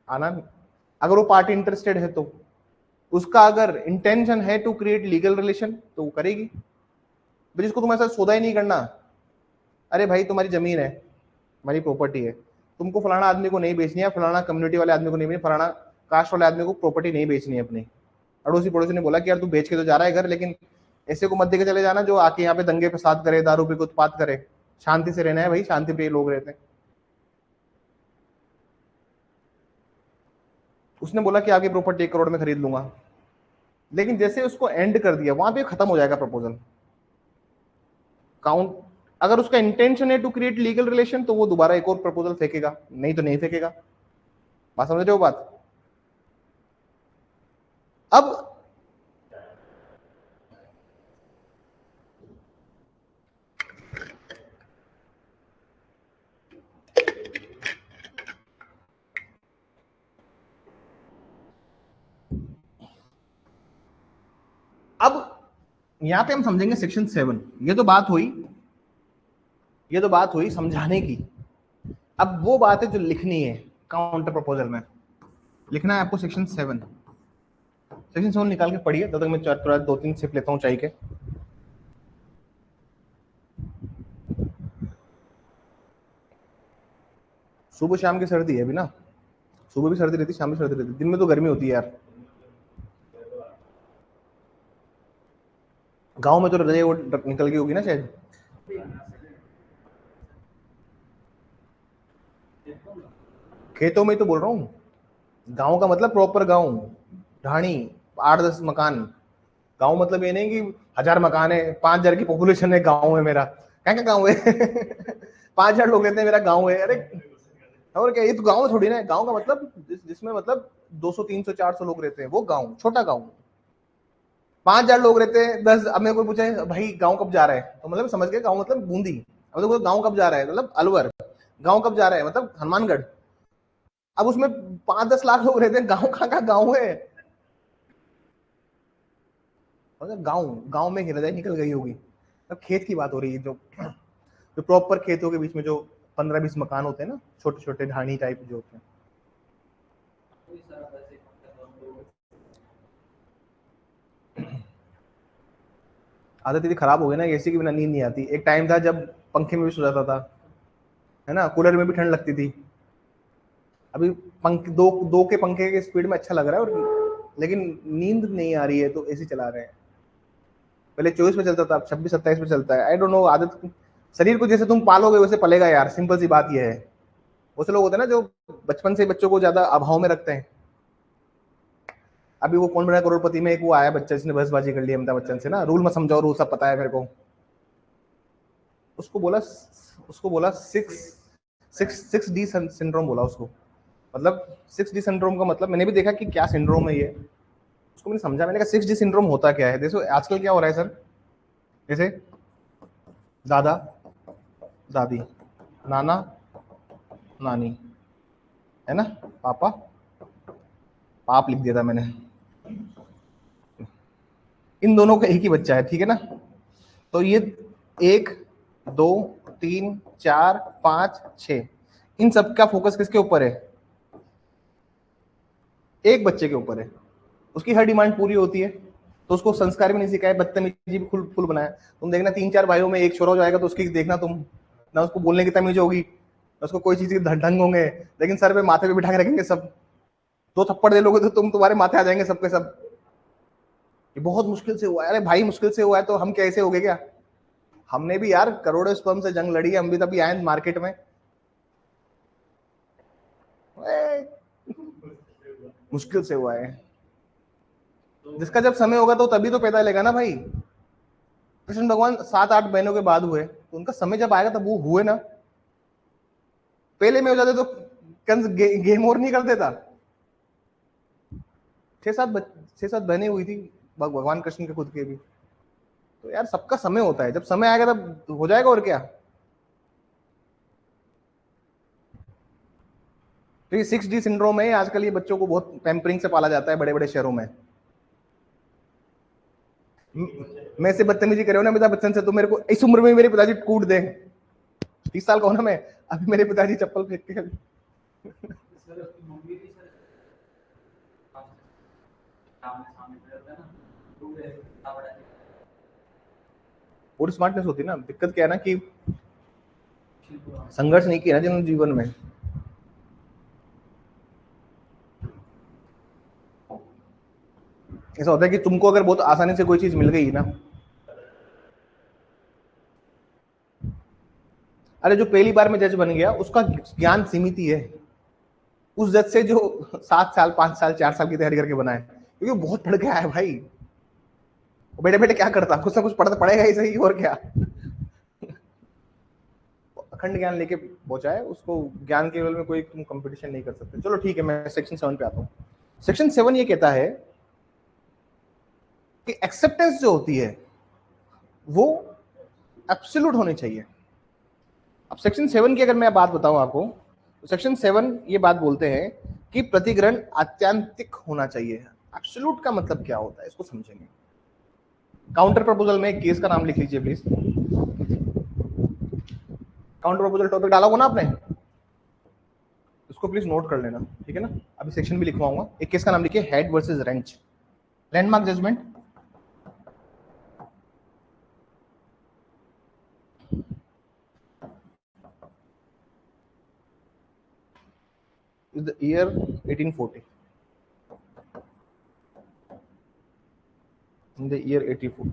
आना। अगर वो पार्टी इंटरेस्टेड है तो उसका अगर इंटेंशन है टू क्रिएट लीगल रिलेशन तो वो करेगी। जिसको तुम्हारे साथ सौदा ही नहीं करना, अरे भाई तुम्हारी जमीन है, तुम्हारी प्रॉपर्टी है, तुमको फलाना आदमी को नहीं बेचनी है, फलाना कम्युनिटी वाले आदमी को नहीं बेचनी, फलाना कास्ट वाले आदमी को प्रॉपर्टी नहीं बेचनी है अपनी। अड़ोसी पड़ोसी ने बोला कि यार तू बेच के तो जा रहा है घर, लेकिन ऐसे को मत देके चले जाना जो आके यहाँ पे दंगे फसाद करे, दारू पी के उत्पात करे। शांति से रहना है भाई, शांति प्रिय लोग रहते हैं। उसने बोला कि आपकी प्रॉपर्टी 1 करोड़ में खरीद लूंगा, लेकिन जैसे उसको एंड कर दिया, वहां पे खत्म हो जाएगा प्रपोजल। काउंट, अगर उसका इंटेंशन है टू क्रिएट लीगल रिलेशन तो वो दोबारा एक और प्रपोजल फेंकेगा, नहीं तो नहीं फेंकेगा। बात समझ रहे हो बात? अब यहां पे हम समझेंगे सेक्शन 7। ये तो बात हुई समझाने की। अब वो बात है जो लिखनी है काउंटर प्रपोजल में, लिखना है आपको सेक्शन 7 निकाल के पढ़िए, तब तक मैं थोड़ा 2-3 सिप लेता हूँ चाय के। सुबह शाम की सर्दी है अभी ना, सुबह भी सर्दी रहती, शाम भी सर्दी रहती, दिन में तो गर्मी होती है यार। गांव में तो रजाई वो निकल गई होगी ना शायद। खेतों में तो बोल रहा हूँ, गांव का मतलब प्रॉपर गांव, ढाणी, 8-10 मकान। गांव मतलब ये नहीं कि 1000 मकान है, 5000 की पॉपुलेशन है, गांव है मेरा, क्या क्या गांव है 5000 लोग रहते हैं, मेरा गांव है। अरे और क्या, ये तो गांव थोड़ी ना है। गांव का मतलब जिसमें मतलब 200 300 400 लोग रहते हैं, वो गांव, छोटा गांव। 5000 लोग रहते हैं, 10, अब मेरे को पूछे भाई गांव कब जा रहा है, तो मतलब समझ गए गांव मतलब बूंदी। अब देखो गांव कब जा रहा है मतलब अलवर, गांव कब जा रहा है मतलब हनुमानगढ़। अब उसमें 5-10 लाख लोग रहते हैं, गांव कहाँ का गांव है। मतलब गांव, गांव में हृदय निकल गई होगी। अब खेत की बात हो रही है, जो जो प्रॉपर खेतों के बीच में जो 15-20 मकान होते हैं ना, छोटे छोटे ढाणी टाइप जो होते हैं। आदत इतनी खराब हो गई ना, एसी के बिना नींद नहीं आती। एक टाइम था जब पंखे में भी सो जाता था, है ना, कूलर में भी ठंड लगती थी। अभी पंख दो दो के पंखे के स्पीड में अच्छा लग रहा है, और लेकिन नींद नहीं आ रही है तो एसी चला रहे हैं। पहले 24 पे चलता था, अब 26-27 पे चलता है। आई डोंट नो, आदत। शरीर को जैसे तुम पालोगे वैसे पलेगा यार, सिंपल सी बात यह है। बहुत से लोग होते हैं ना जो बचपन से बच्चों को ज्यादा अभाव में रखते हैं। अभी वो कौन बना करोड़पति में एक वो आया बच्चा जिसने बसबाजी कर ली अमिताभ बच्चन से ना, रूल मत समझाओ, रूल सब पता है मेरे को। उसको बोला उसको बोला six six six D syndrome बोला उसको। मतलब 6D सिंड्रोम का मतलब मैंने भी देखा कि क्या सिंड्रोम है ये, उसको मैंने समझा। मैंने कहा 6D सिंड्रोम होता क्या है। देखो आजकल क्या हो रहा है सर, जैसे दादा दादी, नाना नानी, है ना, पापा, पाप लिख दिया था मैंने, इन दोनों का एक ही बच्चा है, ठीक है ना। तो ये 1 2 3 4 5 6, इन सब का फोकस किसके ऊपर है, एक बच्चे के ऊपर है। उसकी हर डिमांड पूरी होती है, तो उसको संस्कार भी नहीं सिखाया, बदतमीजी भी फुल फुल बनाया। तुम देखना 3-4 भाइयों में एक छोरा हो जाएगा तो उसकी देखना तुम, ना उसको बोलने की तमीज होगी, ना उसको कोई चीज के ढंग होंगे, लेकिन सर पे माथे पे बिठा के रखेंगे सब। 2 थप्पड़ दे लोगे तो तुम, तुम्हारे माथे आ जाएंगे सबके सब। ये बहुत मुश्किल से हुआ है। अरे भाई मुश्किल से हुआ है तो हम कैसे हो गए क्या। हमने भी यार करोड़ों स्पर्म से जंग लड़ी है, हम भी तभी आए मार्केट में। मुश्किल से हुआ है। जिसका जब समय होगा तो तभी तो पैदा लेगा ना भाई। कृष्ण भगवान 7-8 महीनों के बाद हुए, तो उनका समय जब आएगा तब वो हुए ना। पहले में हो जाते तो कंस गेम ओवर नहीं कर देता। 6-7 बहनें हुई थी भगवान कृष्ण के खुद के भी। तो यार सबका समय होता है, जब समय आएगा तब हो जाएगा, और क्या। तो ये 6D सिंड्रोम है आजकल, ये बच्चों को बहुत पैम्परिंग से पाला जाता है बड़े बड़े शहरों में। मैं से बदतमीजी करे हो ना अमिताभ बच्चन से, तो मेरे को इस उम्र में मेरे पिताजी कूट दे। 30 साल का हो ना मैं, अभी मेरे पिताजी चप्पल फेंक के और स्मार्टनेस होती ना। दिक्कत क्या है ना कि संघर्ष नहीं किया ना जिन्होंने जीवन में। ऐसा होता है कि तुमको अगर बहुत आसानी से कोई चीज मिल गई ना, अरे जो पहली बार में जज बन गया उसका ज्ञान सीमित ही है उस जज से जो 7 साल 5 साल 4 साल की तैयारी करके बना है, क्योंकि बहुत पढ़ के आया है भाई। बेटे बेटे क्या करता, कुछ ना कुछ पढ़ता पड़ेगा ही सही, और क्या। अखंड ज्ञान लेके पहुंचा है, उसको ज्ञान के लेवल में कोई तुम कंपटीशन नहीं कर सकते। चलो ठीक है, मैं सेक्शन 7 पे आता हूँ। सेक्शन 7 ये कहता है कि एक्सेप्टेंस जो होती है वो एब्सोल्यूट होनी चाहिए। अब सेक्शन 7 की अगर मैं बात बताऊं आपको, तो सेक्शन 7 ये बात बोलते हैं कि प्रतिग्रहण आत्यांतिक होना चाहिए। एब्सोल्यूट का मतलब क्या होता है इसको समझेंगे। काउंटर प्रपोजल में एक केस का नाम लिख लीजिए प्लीज। काउंटर प्रपोजल टॉपिक डाला होगा ना आपने, इसको प्लीज नोट कर लेना, ठीक है ना। अभी सेक्शन भी लिखवाऊंगा। एक केस का नाम लिखिए, Hyde versus Wrench. Landmark judgment. Is the year 1840। In the year 1840।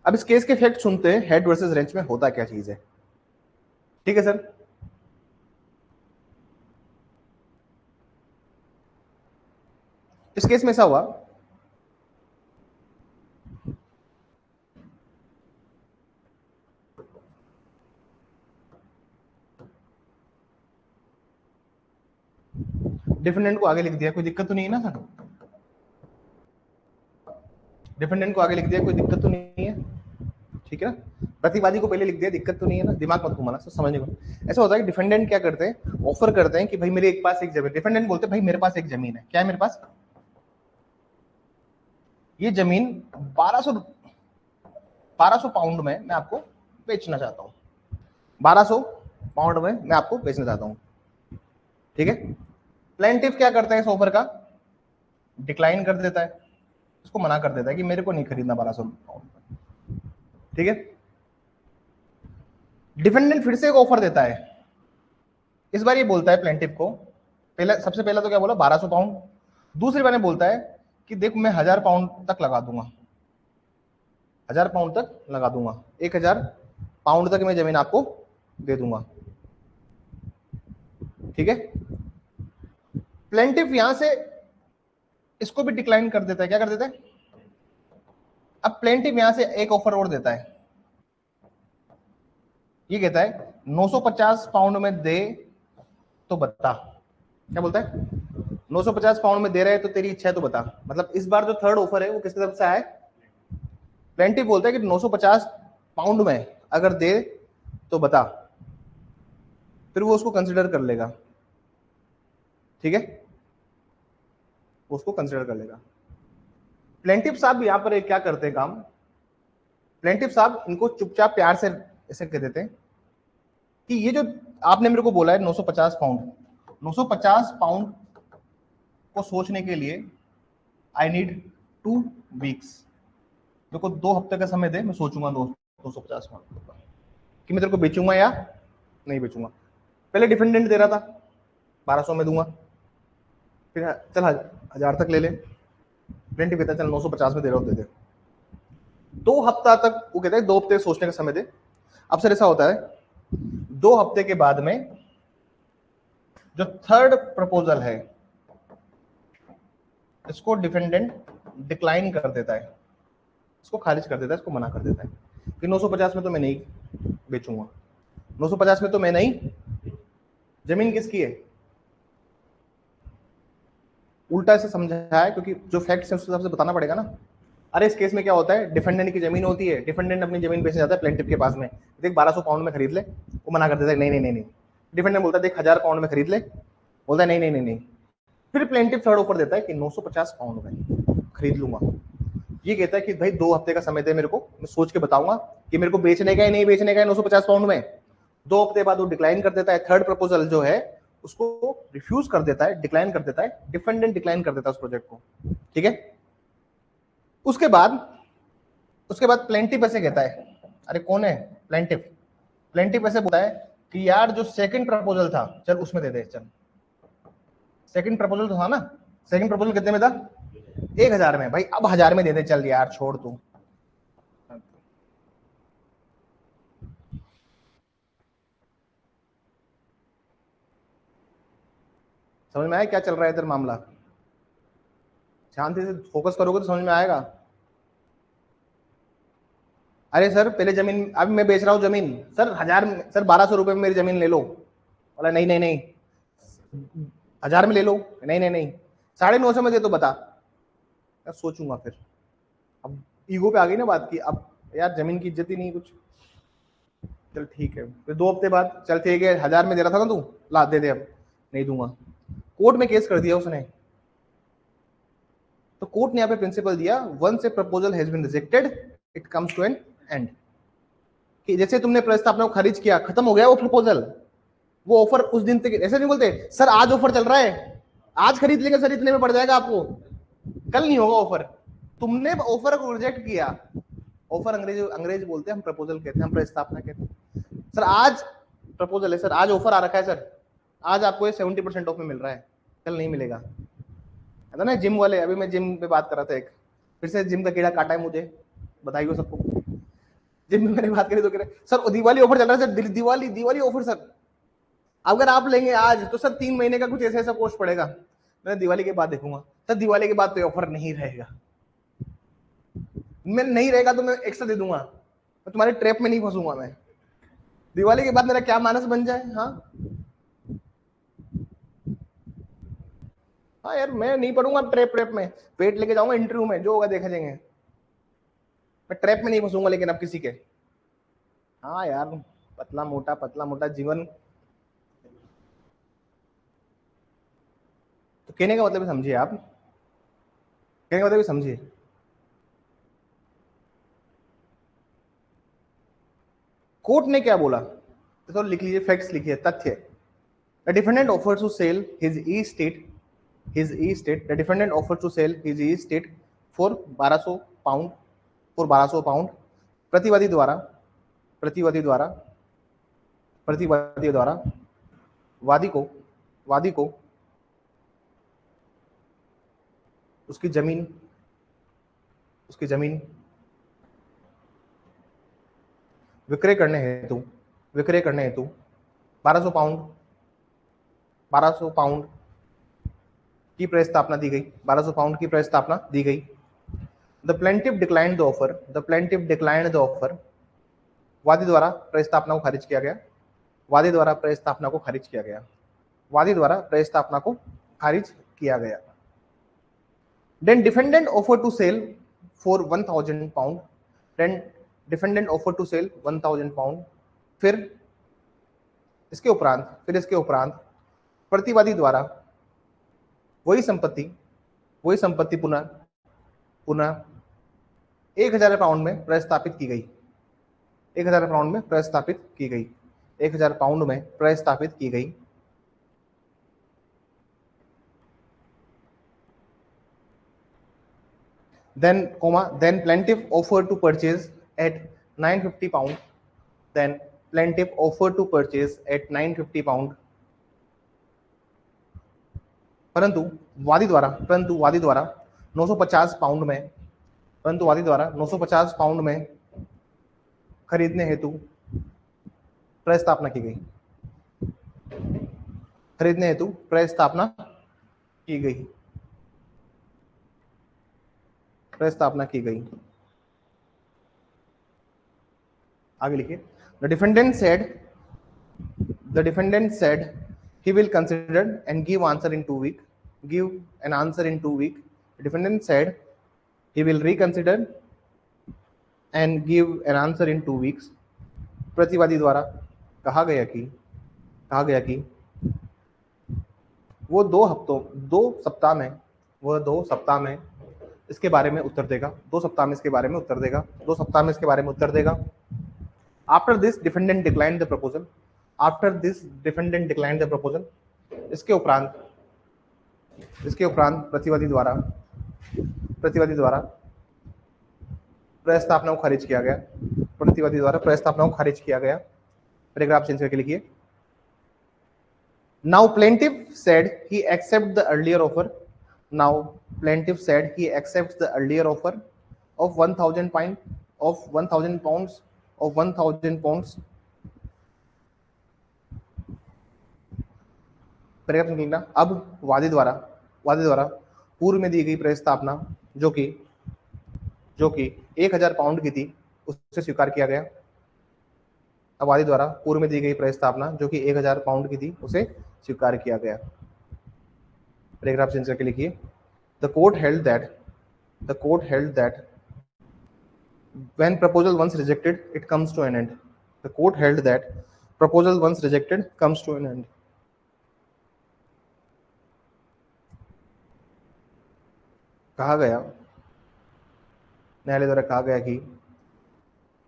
अब इस केस के फैक्ट सुनते हैं, हेड वर्सेस रेंच में होता क्या चीज है। ठीक है सर। इस केस में ऐसा हुआ, डिफेंडेंट को आगे लिख दिया, कोई दिक्कत तो नहीं है ना सर। डिफेंडेंट को आगे लिख दिया, कोई दिक्कत तो नहीं है, ठीक है ना। प्रतिवादी को पहले लिख दिया, दिक्कत तो नहीं है ना। दिमाग मत घुमाना, सब समझने को। ऐसा होता है कि डिफेंडेंट क्या करते हैं, ऑफर करते हैं कि भाई मेरे एक पास एक जमीन। डिफेंडेंट बोलते हैं भाई मेरे पास एक जमीन है। क्या है मेरे पास? ये जमीन 1200 पाउंड में मैं आपको बेचना चाहता हूँ। 1200 पाउंड में मैं आपको बेचना चाहता हूँ, ठीक है। प्लेंटिफ क्या करता है इस ऑफर का? डिक्लाइन कर देता है, इसको मना कर देता है कि मेरे को नहीं खरीदना 1200 पाउंड, ठीक है। डिफेंडेंट फिर से एक ऑफर देता है। इस बार ये बोलता है प्लेंटिफ को, पहला सबसे पहला तो क्या बोला, 1200 पाउंड। दूसरी बार बोलता है कि देख मैं 1000 पाउंड तक लगा दूंगा, 1000 पाउंड तक लगा दूंगा, 1000 पाउंड तक मैं जमीन आपको दे दूंगा, ठीक है। प्लेंटिफ यहां से इसको भी डिक्लाइन कर देता है। क्या कर देता है? अब प्लेंटिफ यहां से एक ऑफर और देता है। ये कहता है 950 पाउंड में दे तो बता। क्या बोलता है? 950 पाउंड में दे रहे हैं तो तेरी इच्छा है तो बता। मतलब इस बार जो थर्ड ऑफर है वो किसकी तरफ से आया है? प्लेंटिफ बोलता है कि 950 पाउंड में अगर दे तो बता, फिर वो उसको कंसिडर कर लेगा, ठीक है। वो उसको कंसिडर कर लेगा। प्लेंटिफ साहब यहां पर क्या करते हैं काम, प्लेंटिफ साहब इनको चुपचाप प्यार से ऐसे कह देते हैं कि ये जो आपने मेरे को बोला है 950 पाउंड, 950 पाउंड को सोचने के लिए आई नीड 2 वीक्स। मेरे को 2 हफ्ते का समय दे, मैं सोचूंगा 250 पाउंड कि मैं तेरे को बेचूंगा या नहीं बेचूंगा। पहले डिफेंडेंट दे रहा था 1200 में दूंगा, फिर चल 1000 तक ले ले। प्लेंटिफ कहता है चल 950 में दे रहा हूं, दे दे। 2 हफ्ता तक वो कहता है 2 हफ्ते सोचने का समय दे। अब सर ऐसा होता है 2 हफ्ते के बाद में जो थर्ड प्रपोजल है इसको डिफेंडेंट डिक्लाइन कर देता है, इसको खारिज कर देता है, इसको मना कर देता है कि 950 में तो मैं नहीं बेचूंगा, 950 में तो मैं नहीं। जमीन किसकी है? उल्टा से समझा है, क्योंकि जो फैक्ट्स हैं उस हिसाब से बताना पड़ेगा ना। अरे इस केस में क्या होता है, डिफेंडेंट की जमीन होती है, डिफेंडेंट अपनी जमीन बेचने जाता है प्लेंटिफ के पास में, देख 1200 पाउंड में खरीद ले, वो मना कर देता है नहीं नहीं नहीं नहीं। डिफेंडेंट बोलता है देख 1000 पाउंड में खरीद ले, बोलता है नहीं नहीं नहीं नहीं। फिर प्लेंटिफ थर्ड ऑफर देता है कि 950 पाउंड में खरीद लूंगा। ये कहता है कि भाई 2 हफ्ते का समय दे मेरे को, मैं सोच के बताऊंगा कि मेरे को बेचने का है नहीं बेचने का है 950 पाउंड में। 2 हफ्ते बाद वो डिक्लाइन कर देता है, थर्ड प्रपोजल जो है उसको रिफ्यूज कर देता है, डिक्लाइन कर देता है, डिफेंडेंट डिक्लाइन कर देता है उस प्रोजेक्ट को, ठीक है। उसके बाद प्लेंटिफ ऐसे कहता है, अरे कौन है? प्लेंटिफ। प्लेंटिफ ऐसे बोलता है कि यार जो सेकंड प्रपोजल था चल उसमें दे दे, चल सेकंड प्रपोजल तो था ना, सेकंड प्रपोजल कितने में था? 1000 में, भाई अब 1000 में दे दे, चल यार छोड़ तू। समझ में आया क्या चल रहा है इधर मामला? शांति से फोकस करोगे तो समझ में आएगा। अरे सर पहले जमीन, अभी मैं बेच रहा हूँ जमीन सर 1000 में, सर 1200 रुपए में मेरी जमीन ले लो। बोला नहीं नहीं नहीं, 1000 में ले लो, नहीं नहीं नहीं, 950 में दे तो बता, मैं सोचूंगा फिर। अब ईगो पे आ गई ना बात की, अब यार जमीन की इज्जत ही नहीं कुछ। चल ठीक है, फिर 2 हफ्ते बाद चल ठीक है 1000 में दे रहा था ना तू, ला दे दे, अब नहीं दूंगा। कोर्ट में केस कर दिया उसने, तो कोर्ट ने यहाँ पे प्रिंसिपल दिया, once a proposal has been rejected it comes to an end. कि जैसे तुमने प्रस्तावना को खारिज किया, खत्म हो गया वो प्रपोजल, वो ऑफर उस दिन तक। ऐसे नहीं बोलते सर आज ऑफर चल रहा है, आज खरीद लेंगे सर इतने में पड़ जाएगा आपको, कल नहीं होगा ऑफर। तुमने ऑफर को रिजेक्ट किया, ऑफर अंग्रेज बोलते हैं, हम प्रपोजल कहते हैं, हम प्रस्तावना कहते हैं। सर आज प्रपोजल है, सर आज ऑफर आ रखा है सर, आज आपको ये 70% ऑफ में मिल रहा है, कल नहीं मिलेगा। है ना जिम वाले, अभी मैं जिम पे बात कर रहा था, एक फिर से जिम का कीड़ा काटा है मुझे, बताइए सबको। जिम में मैंने बात करी तो कह रहे सर दिवाली ऑफर चल रहा है sir, Diwali Diwali offer sir, अगर आप लेंगे आज तो सर 3 महीने का कुछ ऐसा ऐसा कोर्स पड़ेगा। मैं दिवाली के बाद देखूंगा सर, दिवाली के बाद तो ऑफर नहीं रहेगा, मैं नहीं रहेगा तो मैं एक्स्ट्रा दे दूंगा, मैं तुम्हारी ट्रैप में नहीं फंसूंगा मैं। दिवाली के बाद मेरा क्या मानस बन जाए। हाँ हाँ यार मैं नहीं पढ़ूंगा ट्रैप में, पेट लेके जाऊंगा इंटरव्यू में, जो होगा देखा जाएंगे, मैं ट्रैप में नहीं फंसूंगा लेकिन अब किसी के। हाँ यार पतला मोटा जीवन, तो कहने का मतलब समझिए आप, कहने का मतलब समझिए। कोर्ट ने क्या बोला तो लिख लीजिए, फैक्ट्स लिखिए, तथ्य। The defendant offer to sell his estate, the defendant offer to sell his estate for 1200 pound, for 1200 pound. प्रतिवादी द्वारा प्रतिवादी द्वारा प्रतिवादी द्वारा वादी को उसकी जमीन विक्रय करने हेतु 1200 पाउंड 1200 पाउंड की प्रस्तावना दी गई, 1200 पाउंड की प्रस्तावना दी गई। The plaintiff declined the offer, वादी द्वारा प्रस्तावना को खारिज किया गया, वादी द्वारा प्रस्तावना को खारिज किया गया, वादी द्वारा प्रस्तावना को खारिज किया गया। Then defendant offer to sell for 1000 pound, then defendant offer to sell 1000 pound. फिर इसके उपरांत प्रतिवादी द्वारा वही संपत्ति पुनः 1000 पाउंड में प्रस्तापित की गई, 1000 पाउंड में प्रस्तापित की गई, 1000 पाउंड में प्रस्तापित की गई। then plaintiff offered to purchase at 950 pound, then plaintiff offered to purchase at 950 pound। परंतु वादी द्वारा 950 पाउंड में, परंतु वादी द्वारा 950 पाउंड में खरीदने हेतु प्रस्तावना की गई, खरीदने हेतु प्रस्तावना की गई। प्रस्तावना की गई। आगे लिखिए, the defendant said he will consider and give answer in 2 week, give an answer in 2 week. The defendant said he will reconsider and give an answer in 2 weeks. प्रतिवादी द्वारा कहा गया कि वो 2 सप्ताह में इसके बारे में उत्तर देगा। 2 सप्ताह में इसके बारे में उत्तर देगा। 2 सप्ताह में इसके बारे में उत्तर देगा। After this defendant declined the proposal. After this defendant declined the proposal. इसके उपरांत प्रतिवादी द्वारा प्रस्तावना को खारिज किया गया। प्रतिवादी द्वारा प्रस्तावना को खारिज किया गया। पैराग्राफ चेंज करके लिखिए, Now plaintiff said he accepts the earlier offer. Now plaintiff said he accepts the earlier offer of 1,000 pounds. Paragraph लिखना। अब वादी द्वारा पूर्व में दी गई प्रस्तावना जो कि 1,000 पाउंड की थी उसे स्वीकार किया गया। अब वादी द्वारा पूर्व में दी गई प्रस्तावना जो कि 1,000 पाउंड की थी उसे स्वीकार किया गया। पैराग्राफ चेंज करके लिखिए, the court held that when proposal once rejected it comes to an end. The court held that proposal once rejected comes to an end. न्यायालय द्वारा कहा गया कि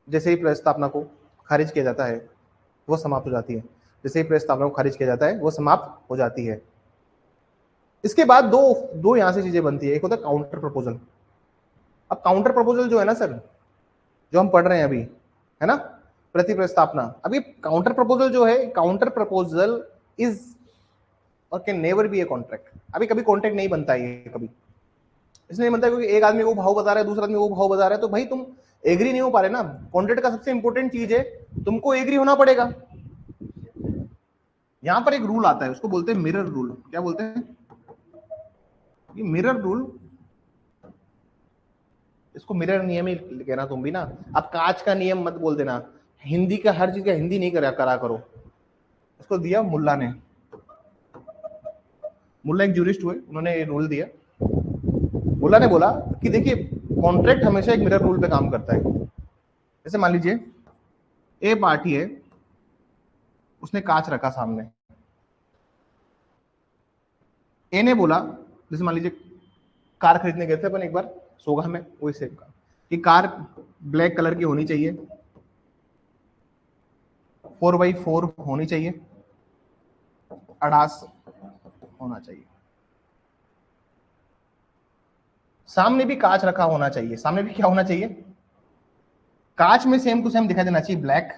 जैसे ही प्रस्तावना को खारिज किया जाता है वो समाप्त हो जाती है। जैसे ही प्रस्तावना को खारिज किया जाता है वो समाप्त हो जाती है। इसके बाद दो यहां से चीजें बनती है। एक होता है काउंटर प्रपोजल। अब काउंटर प्रपोजल जो है ना सर, जो हम पढ़ रहे हैं अभी, है ना, प्रति प्रस्तावना। अभी काउंटर प्रपोजल जो है, काउंटर प्रपोजल इज और can never be a contract. अभी कभी कॉन्ट्रैक्ट नहीं बनता है, ये कभी इसलिए बनता है क्योंकि एक आदमी वो भाव बता रहा है, दूसरा आदमी वो भाव बता रहा है, तो भाई तुम एग्री नहीं हो पा रहे ना। कॉन्ट्रैक्ट का सबसे इंपॉर्टेंट चीज है तुमको एग्री होना पड़ेगा। यहां पर एक रूल आता है, उसको बोलते हैं मिरर रूल। क्या बोलते हैं? ये मिरर रूल, इसको मिरर नियम ही कहना तुम भी ना। अब कांच का नियम मत बोल देना। हिंदी का हर चीज का हिंदी नहीं करा करो। इसको दिया मुल्ला ने। मुल्ला एक जूरिस्ट हुए, उन्होंने ये रूल दिया। मुल्ला ने बोला कि देखिए कॉन्ट्रैक्ट हमेशा एक मिरर रूल पे काम करता है। जैसे मान लीजिए ए पार्टी है, उसने कांच रखा सामने। ए ने बोला, जैसे मान लीजिए कार खरीदने गए थे अपन एक बार सोगा में, वही सेम का कि कार ब्लैक कलर की होनी चाहिए, 4x4 होनी चाहिए, अडास होना चाहिए, सामने भी कांच रखा होना चाहिए। सामने भी क्या होना चाहिए? कांच में सेम टू सेम दिखाई देना चाहिए, ब्लैक,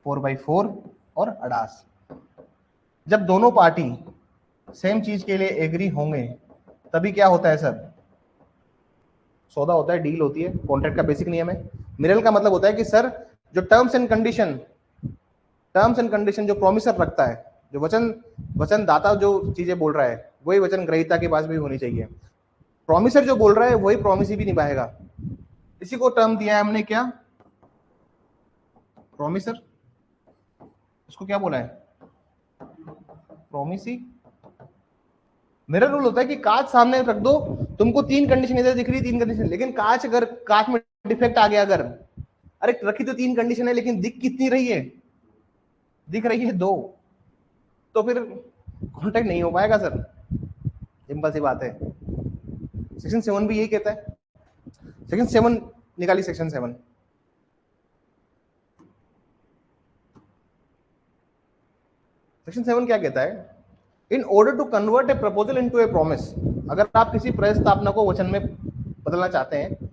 4x4 और अडास। जब दोनों पार्टी सेम चीज के लिए एग्री होंगे तभी क्या होता है सर? सौदा होता है, डील होती है। कॉन्ट्रैक्ट का बेसिक नियम है। मिरर का मतलब होता है कि सर जो टर्म्स एंड कंडीशन जो प्रोमिसर रखता है, जो वचनदाता जो चीजें बोल रहा है वही वचन ग्रहीता के पास भी होनी चाहिए। प्रोमिसर जो बोल रहा है वही प्रोमिस भी निभाएगा। इसी को टर्म दिया है हमने, क्या? प्रोमिसर। इसको क्या बोला है? प्रोमिसी। मिरर रूल होता है कि कांच सामने रख दो, तुमको 3 कंडीशन इधर दिख रही है, 3 कंडीशन, लेकिन कांच में डिफेक्ट आ गया, अरे रखी तो 3 कंडीशन है लेकिन दिख कितनी रही है? दिख रही है 2, तो फिर कॉन्ट्रैक्ट नहीं हो पाएगा सर। सिंपल सी बात है। सेक्शन 7 भी यही कहता है। सेक्शन 7 निकाली, सेक्शन 7। सेक्शन 7 क्या कहता है? In order to convert a proposal into a promise, अगर आप किसी प्रस्तावना को वचन में बदलना चाहते हैं,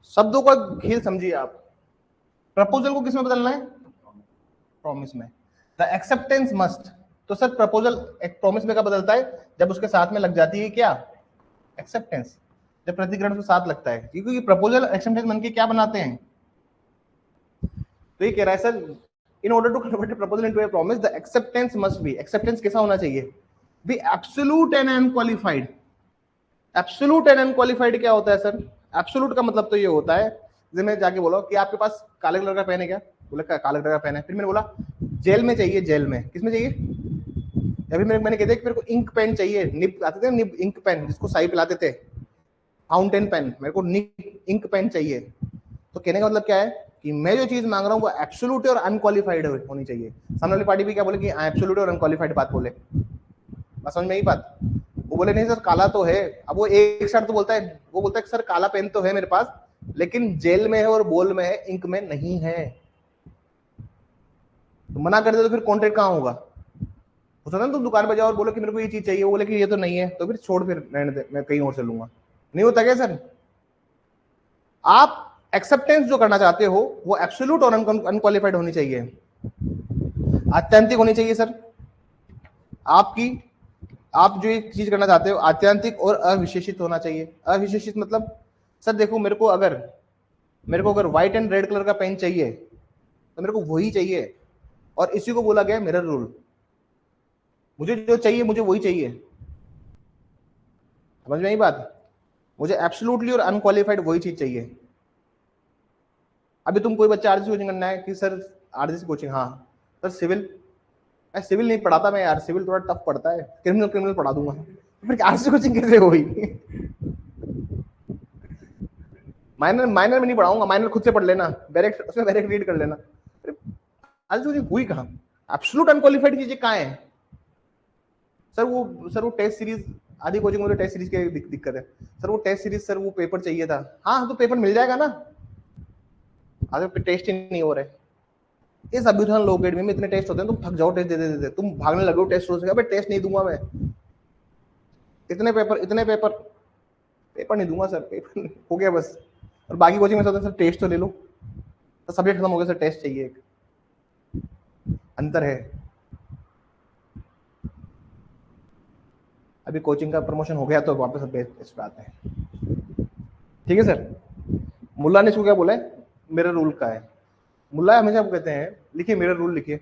शब्दों का खेल समझिए आप। प्रपोजल को किस में बदलना है? प्रॉमिस में। द एक्सेप्टेंस मस्ट, तो सर प्रपोजल एक प्रॉमिस में का बदलता है जब उसके साथ में लग जाती है क्या? एक्सेप्टेंस। जब प्रतिग्रहण के साथ लगता है, क्योंकि प्रपोजल एक्सेप्टेंस मन के क्या बनाते हैं? तो ये कह रहा है sir, in order to convert a proposal into a promise, the acceptance must be, acceptance कैसा होना चाहिए? Be absolute and unqualified. Absolute and unqualified क्या होता है सर? एब्सोल्यूट का मतलब तो ये होता है, जैसे मैं जाके बोला कि आपके पास काले कलर का पेन है क्या? बोला काले कलर का पेन है। फिर मैंने बोला जेल में चाहिए, जेल में किसमें चाहिए? अभी मैंने कह दिया कि मेरे को इंक पेन चाहिए, निब आते थे, निब इंक पेन जिसको साई पिलाते थे, फाउंटेन पेन, मेरे को निब इंक पेन चाहिए। तो कहने का मतलब क्या है कि मैं जो चीज मांग रहा हूँ वो एब्सोल्यूट और अनक्वालिफाइड होनी चाहिए। सामने वाली पार्टी भी क्या बोले कि एब्सोल्यूट और अनक्वालिफाइड बात बोले, बस समझ में ही बात। वो बोले नहीं सर काला तो है। अब वो एक शर्त तो बोलता है, वो बोलता है सर काला पेन तो है मेरे पास, लेकिन जेल में है और बोल में है, इंक में नहीं है। तो मना कर दे तो फिर कॉन्ट्रैक्ट कहाँ होगा? हो सकता है तुम दुकान पर जाओ और बोलो कि मेरे को ये चीज चाहिए, वो बोले कि ये तो नहीं है, तो फिर छोड़, फिर रहने दे, मैं कहीं और से लूंगा। नहीं होता क्या सर? आप एक्सेप्टेंस जो करना चाहते हो वो एब्सोल्यूट और अनक्वालिफाइड होनी चाहिए, आत्यंतिक होनी चाहिए सर। आपकी आप जो एक चीज करना चाहते हो आत्यंतिक और अविशेषित होना चाहिए। अविशेषित मतलब सर देखो, मेरे को अगर व्हाइट एंड रेड कलर का पेन चाहिए तो मेरे को वही चाहिए, और इसी को बोला गया मिरर रूल। मुझे जो चाहिए मुझे वही चाहिए, समझ में आई बात? मुझे एब्सोल्युटली और अनक्वालिफाइड वही चीज चाहिए। अभी तुम कोई बच्चा आरजीसी कोचिंग करना है कि सर आरजीसी कोचिंग, हाँ सर सिविल, मैं सिविल नहीं पढ़ाता, मैं यार सिविल थोड़ा टफ पड़ता है, क्रिमिनल क्रिमिनल पढ़ा दूंगा। फिर आरजीसी कोचिंग कैसे हुई? माइनर माइनर में नहीं पढ़ाऊंगा, माइनर खुद से पढ़ लेना, डायरेक्ट उसमें डायरेक्ट रीड कर लेना। आरजीसी कोचिंग हुई कहाँ? एब्सोल्यूट अनक्वालिफाइड चीजें कहाँ है सर? वो टेस्ट सीरीज, आधी कोचिंग में टेस्ट सीरीज की दिक्कत है सर। वो टेस्ट सीरीज सर, वो पेपर चाहिए था। हाँ तो पेपर मिल जाएगा ना, आज टेस्ट ही नहीं हो रहे। इस अभ्युत्थान लो ग्रेड में इतने टेस्ट होते हैं, तुम थक जाओ टेस्ट दे दे, तुम भागने लगो टेस्ट से, अबे टेस्ट नहीं दूंगा मैं, इतने पेपर पेपर नहीं दूंगा सर, पेपर हो गया बस। और बाकी कोचिंग में सर टेस्ट तो ले लो, तो सब्जेक्ट खत्म हो गया सर, टेस्ट चाहिए। एक अंतर है। अभी कोचिंग का प्रमोशन हो गया तो वापस बेस्ट पे आते हैं, ठीक है सर। मुल्ला ने इसको क्या बोला है? मिरर रूल का है। मुल्ला हमेशा कहते हैं लिखिए मिरर रूल लिखिए।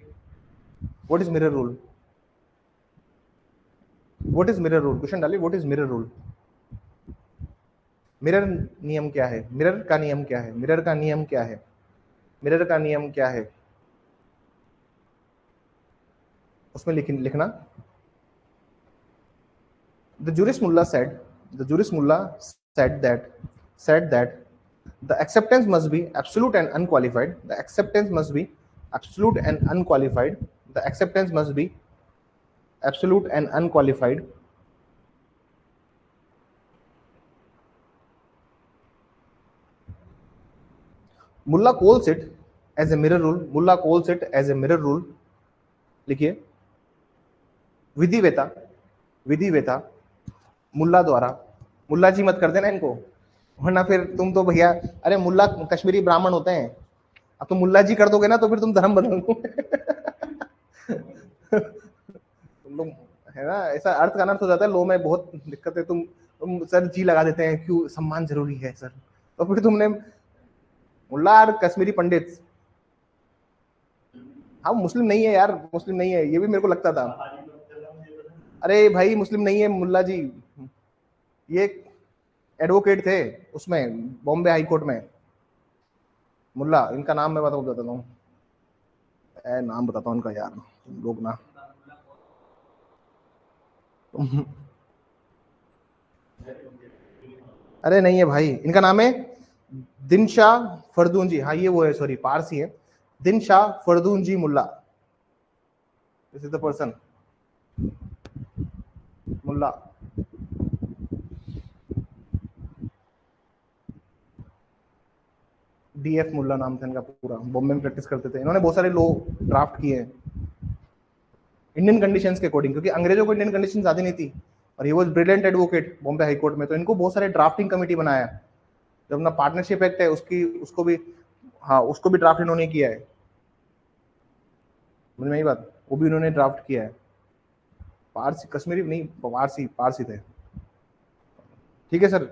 What is mirror rule? What is mirror rule? Question डालिए, what is mirror rule? Mirror नियम क्या है? मिरर का नियम क्या है? मिरर का नियम क्या है? मिरर का नियम क्या है? उसमें लिखना। The jurist Mullah said that the acceptance must be absolute and unqualified. The acceptance must be absolute and unqualified. The acceptance must be absolute and unqualified. Mullah calls it as a mirror rule. Mullah calls it as a mirror rule. लिखिए विधिवेता, विधिवेता मुल्ला द्वारा, मुल्ला जी मत कर देना इनको, वरना फिर तुम तो भैया, अरे मुल्ला कश्मीरी ब्राह्मण होते हैं, अब तुम मुल्ला जी कर दोगे ना तो फिर तुम धर्म बदल दो। तुम लोग है ना, ऐसा अर्थ का अनर्थ हो जाता है, लो में बहुत दिक्कत है। तुम सर जी लगा देते हैं, क्यों? सम्मान जरूरी है सर, तो फिर तुमने मुल्ला और कश्मीरी पंडित। हाँ मुस्लिम नहीं है यार, मुस्लिम नहीं है, ये भी मेरे को लगता था। अरे भाई मुस्लिम नहीं है मुल्ला जी, ये एडवोकेट थे उसमें, बॉम्बे हाई कोर्ट में। मुल्ला, इनका नाम मैं बताता हूँ, नाम बताता हूँ इनका यार, लोग ना अरे नहीं है भाई, इनका नाम है दिनशाह फरदून जी। हाँ ये वो है, सॉरी पारसी है, Dinshah Fardun ji Mulla, this is the person Mulla. DF Mulla नाम था इनका पूरा, बॉम्बे में प्रैक्टिस करते थे। इन्होंने बहुत सारे लॉ ड्राफ्ट किए हैं इंडियन कंडीशंस के अकॉर्डिंग, क्योंकि अंग्रेजों को इंडियन कंडीशंस आती नहीं थी, और he was brilliant advocate Bombay high court में, तो इनको बहुत सारे ड्राफ्टिंग कमेटी बनाया। जो अपना पार्टनरशिप एक्ट है उसकी, उसको भी, हाँ उसको भी ड्राफ्ट इन्होंने किया है, समझ में आई बात? वो भी उन्होंने ड्राफ्ट किया है। पारसी, कश्मीरी नहीं, पारसी, पारसी थे। ठीक है सर,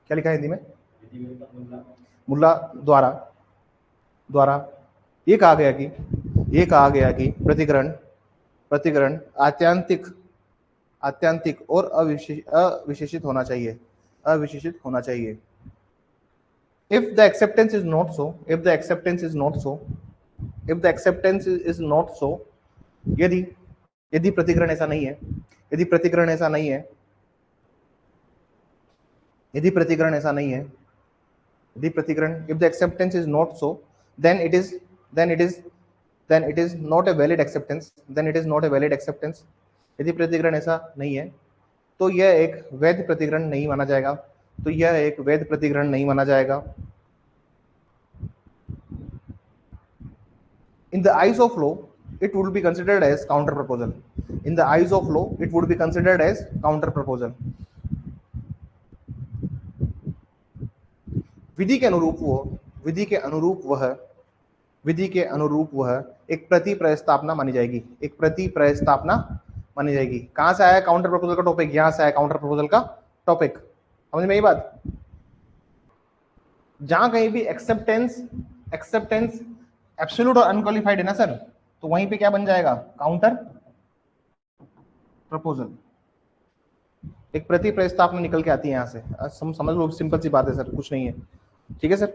क्या लिखा है हिंदी में? मुल्ला द्वारा, द्वारा ये कहा गया कि, ये कहा गया कि प्रतिकरण, प्रतिकरण आत्यांतिक, आत्यंतिक और अविशेषित होना चाहिए, अविशेषित होना चाहिए। if the acceptance is not so, if the acceptance is not so, if the acceptance is not so, यदि यदि प्रतिग्रहण ऐसा नहीं है, यदि प्रतिग्रहण ऐसा नहीं है, यदि प्रतिग्रहण ऐसा नहीं है, यदि प्रतिग्रहण, if the acceptance is not so, then it is not a valid acceptance, then it is not a valid acceptance। यदि प्रतिग्रहण ऐसा नहीं है तो यह एक वैध प्रतिग्रहण नहीं माना जाएगा, तो यह एक वैध प्रतिग्रहण नहीं माना जाएगा। In the eyes of law, it would be considered as counter proposal. In the eyes of law, it would be considered as counter proposal। विधि के अनुरूप वह एक प्रति प्रस्तावना मानी जाएगी, एक प्रति प्रस्तावना मानी जाएगी। कहां से आया काउंटर प्रपोजल का टॉपिक? यहां से आया काउंटर प्रपोजल का टॉपिक। समझ में ये बात? जहां कहीं भी एक्सेप्टेंस एब्सोल्यूट और अनक्वालिफाइड है ना सर, तो वहीं पे क्या बन जाएगा? Counter proposal. एक प्रति प्रस्तावना निकल के आती है यहां से। समझ लो, सिंपल सी बात है सर, कुछ नहीं है। ठीक है सर,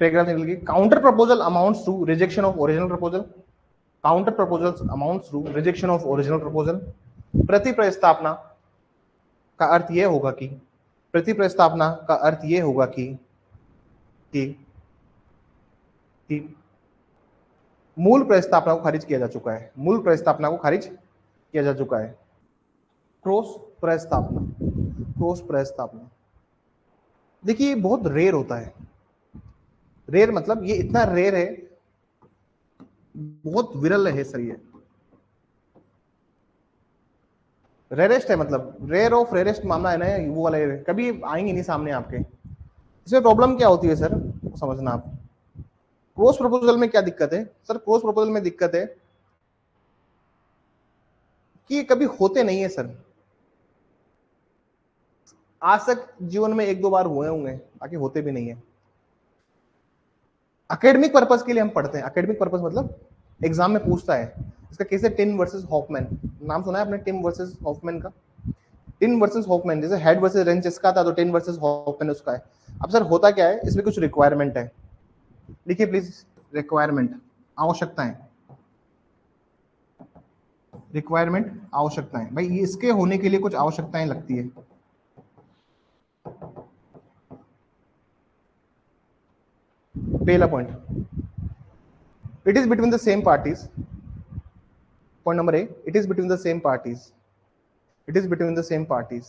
पैराग्राफ निकल गई। Counter proposal amounts to rejection of original proposal. Counter proposals amounts to rejection of original proposal. प्रति प्रस्तावना का अर्थ यह होगा कि, प्रति प्रस्तावना का अर्थ यह होगा कि मूल प्रस्तावना को खारिज किया जा चुका है, मूल प्रस्तावना को खारिज किया जा चुका है। क्रॉस प्रस्तावना, क्रॉस प्रस्तावना देखिए बहुत रेयर होता है। रेयर मतलब ये इतना रेयर है, बहुत विरल है सर। ये रेयरेस्ट है, मतलब रेयर ऑफ रेयरेस्ट मामला है ना, वो वाला कभी आएंगे नहीं सामने आपके। इसमें प्रॉब्लम क्या होती है सर, समझना आप। क्रॉस प्रपोजल में क्या दिक्कत है सर? क्रॉस प्रपोजल में दिक्कत है कि ये कभी होते नहीं है सर। आज तक जीवन में एक दो बार हुए होंगे, बाकी होते भी नहीं है। एकेडमिक पर्पस के लिए हम पढ़ते हैं। एकेडमिक पर्पस मतलब एग्जाम में पूछता है। इसका केस है टिम वर्सेस हॉफमैन। नाम सुना है आपने टिम वर्सेस हॉफमैन का? टिम वर्सेस हॉफमैन, जैसे हेड वर्सेस रेंच इसका था, तो टिम वर्सेस हॉफमैन उसका है। अब सर होता क्या है, इसमें कुछ रिक्वायरमेंट है। लिखिए प्लीज, रिक्वायरमेंट, आवश्यकताएं। रिक्वायरमेंट, आवश्यकताएं। भाई इसके होने के लिए कुछ आवश्यकताएं लगती है। पहला point, it is between the same parties. Point number A, it is between the same parties. It is between the same parties.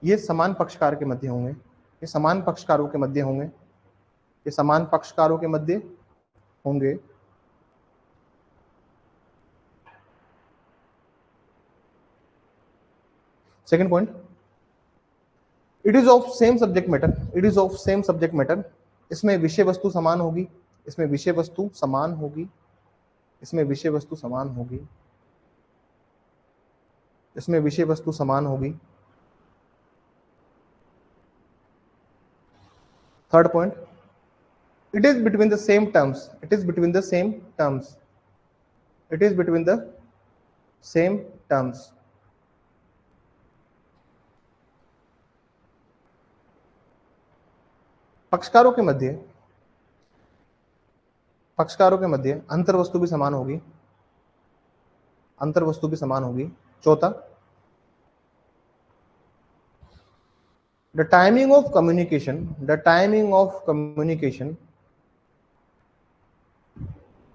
ये समान पक्षकार के मध्य होंगे, ये समान पक्षकारों के मध्य होंगे, ये समान पक्षकारों के मध्य होंगे। Second point, it is of same subject matter. It is of same subject matter. इसमें विषय वस्तु समान होगी, इसमें विषय वस्तु समान होगी, इसमें विषय वस्तु समान होगी, इसमें विषय वस्तु समान होगी। Third point, it is between the same terms. It is between the same terms. It is between the same terms. पक्षकारों के मध्य अंतर्वस्तु भी समान होगी, अंतर्वस्तु भी समान होगी। चौथा, the timing of communication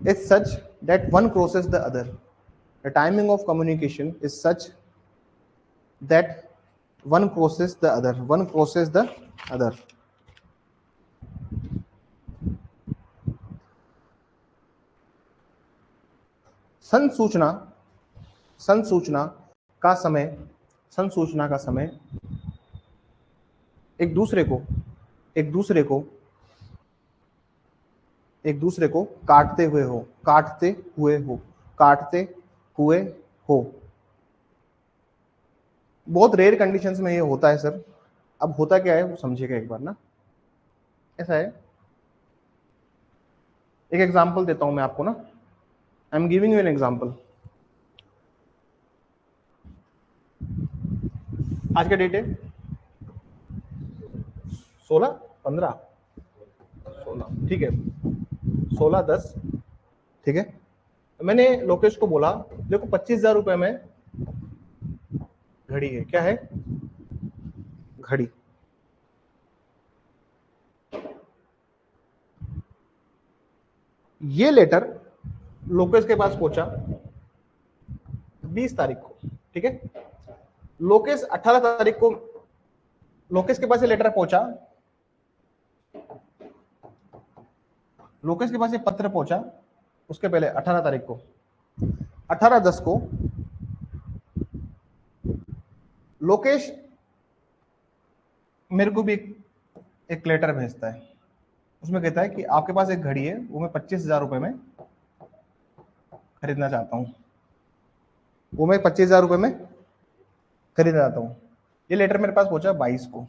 is such that one crosses the other. The timing of communication is such that one crosses the other. One crosses the other. संसूचना का समय एक दूसरे को काटते हुए हो। बहुत रेयर कंडीशंस में ये होता है सर। अब होता क्या है वो समझिएगा एक बार ना। ऐसा है, एक एग्जांपल देता हूं मैं आपको ना, I am giving you an example. आज का डेट है 16, 15, 16, ठीक है, 16/10, ठीक है। मैंने लोकेश को बोला देखो 25,000 रुपए में घड़ी है, क्या है, घड़ी। ये लेटर लोकेश के पास पहुंचा 20 तारीख को, ठीक है। लोकेश 18 तारीख को, लोकेश के पास ये लेटर पहुंचा, लोकेश के पास ये पत्र पहुंचा उसके पहले 18 तारीख को, 18/10 को लोकेश मेरे को भी एक लेटर भेजता है, उसमें कहता है कि आपके पास एक घड़ी है, वो मैं 25,000 रुपए में खरीदना चाहता हूं, वो मैं 25,000 रुपए में खरीदना चाहता हूं। ये लेटर मेरे पास पहुंचा 22 को।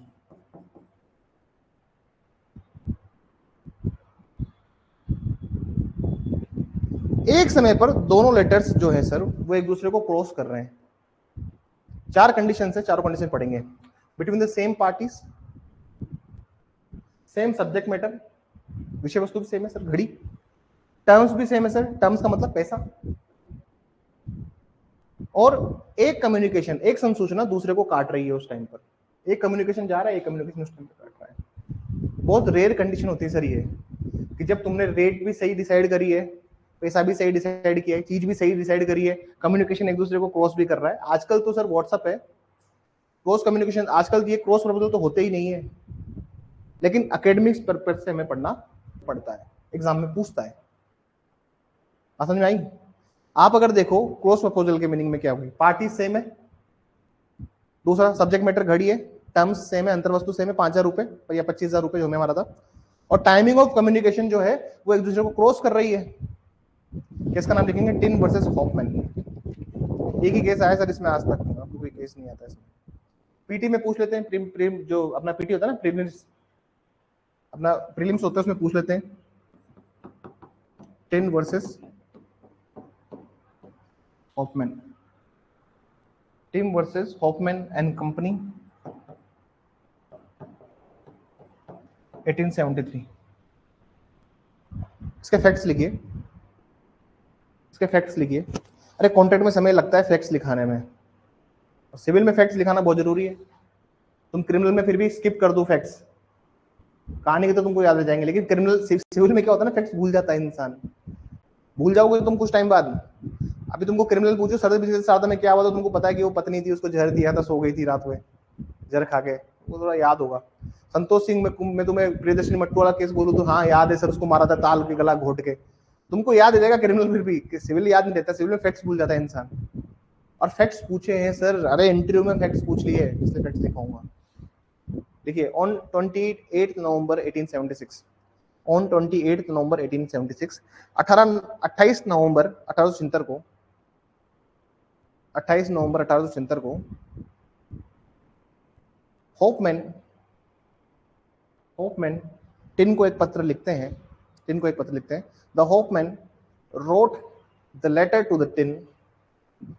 एक समय पर दोनों लेटर्स जो है सर वो एक दूसरे को क्रॉस कर रहे हैं। 4 कंडीशन है, चारों कंडीशन पढ़ेंगे। Between the same parties, same subject matter, विषय वस्तु भी सेम है सर, घड़ी, टर्म्स भी सेम है सर, टर्म्स का मतलब पैसा, और एक कम्युनिकेशन, एक संसूचना दूसरे को काट रही है उस टाइम पर। एक कम्युनिकेशन जा रहा है, एक कम्युनिकेशन उस टाइम पर काट रहा है। बहुत रेयर कंडीशन होती है सर ये, कि जब तुमने रेट भी सही डिसाइड करी है, पैसा भी सही डिसाइड किया है, चीज भी सही डिसाइड करी है, कम्युनिकेशन एक दूसरे को क्रॉस भी कर रहा है। आजकल तो सर व्हाट्सएप है, क्रॉस कम्युनिकेशन, आजकल ये क्रॉस प्रपोजल तो होते ही नहीं है, लेकिन एकेडमिक्स पर्पज से हमें पढ़ना पड़ता है, एग्जाम में पूछता है। समझ में आई? आप अगर देखो क्रॉस प्रपोजल के मीनिंग में क्या हुई, पार्टी सेम है, दूसरा सब्जेक्ट मैटर घड़ी है, टर्म्स सेम है, अंतर्वस्तु सेम है, 5,000 रुपए या 25,000 रुपए जो हमें हमारा था, और टाइमिंग ऑफ कम्युनिकेशन जो है वो एक दूसरे को क्रॉस कर रही है। केस का नाम लिखेंगे टिन वर्सेस हॉफमैन। एक ही केस आया सर इसमें आज तक, आपको कोई केस नहीं आता इसमें। पीटी में पूछ लेते हैं, प्रीम जो अपना पीटी होता है ना, प्रीलिम्स, अपना प्रीलिम्स होता है, उसमें पूछ लेते हैं Tinn versus Hoffman, Tinn versus Hoffman and company 1873। इसके फैक्ट्स लिखिए, इसके फैक्ट्स लिखिए। अरे कॉन्ट्रैक्ट में समय लगता है फैक्ट्स लिखाने में, सिविल में फैक्ट्स लिखाना बहुत जरूरी है। तुम क्रिमिनल में फिर भी स्किप कर दो फैक्ट्स, कहानी के तो तुमको याद रह जाएंगे, लेकिन क्रिमिनल सिविल में क्या होता है ना, फैक्ट्स भूल जाता है इंसान, भूल जाओगे तुम कुछ टाइम बाद। अभी तुमको क्रिमिनल पूछो सरद में क्या हुआ, तो तुमको पता है कि वो पत्नी थी, उसको जहर दिया था, सो गई थी रात में जहर खा के, वो थोड़ा याद होगा। संतोष सिंह में तुम्हें प्रियदर्शनी मट्टू वाला केस बोलूं तो हाँ याद है सर, उसको मारा था ताल के गला घोट के, तुमको याद रहेगा क्रिमिनल फिर भी, सिविल याद नहीं रहता, सिविल में फैक्ट्स भूल जाता है इंसान। और फैक्ट्स पूछे हैं सर, अरे इंटरव्यू में फैक्ट्स पूछ लिए, इसलिए फैक्ट्स लिखाऊंगा। देखिए ऑन 28 नवंबर 1876, ऑन 28 नवंबर 1876, 28 नवंबर 1876 को, 28 नवंबर 1876 को होपमैन टिन को एक पत्र लिखते हैं, टिन को एक पत्र लिखते हैं। The Hoffman wrote the letter to the Tinn,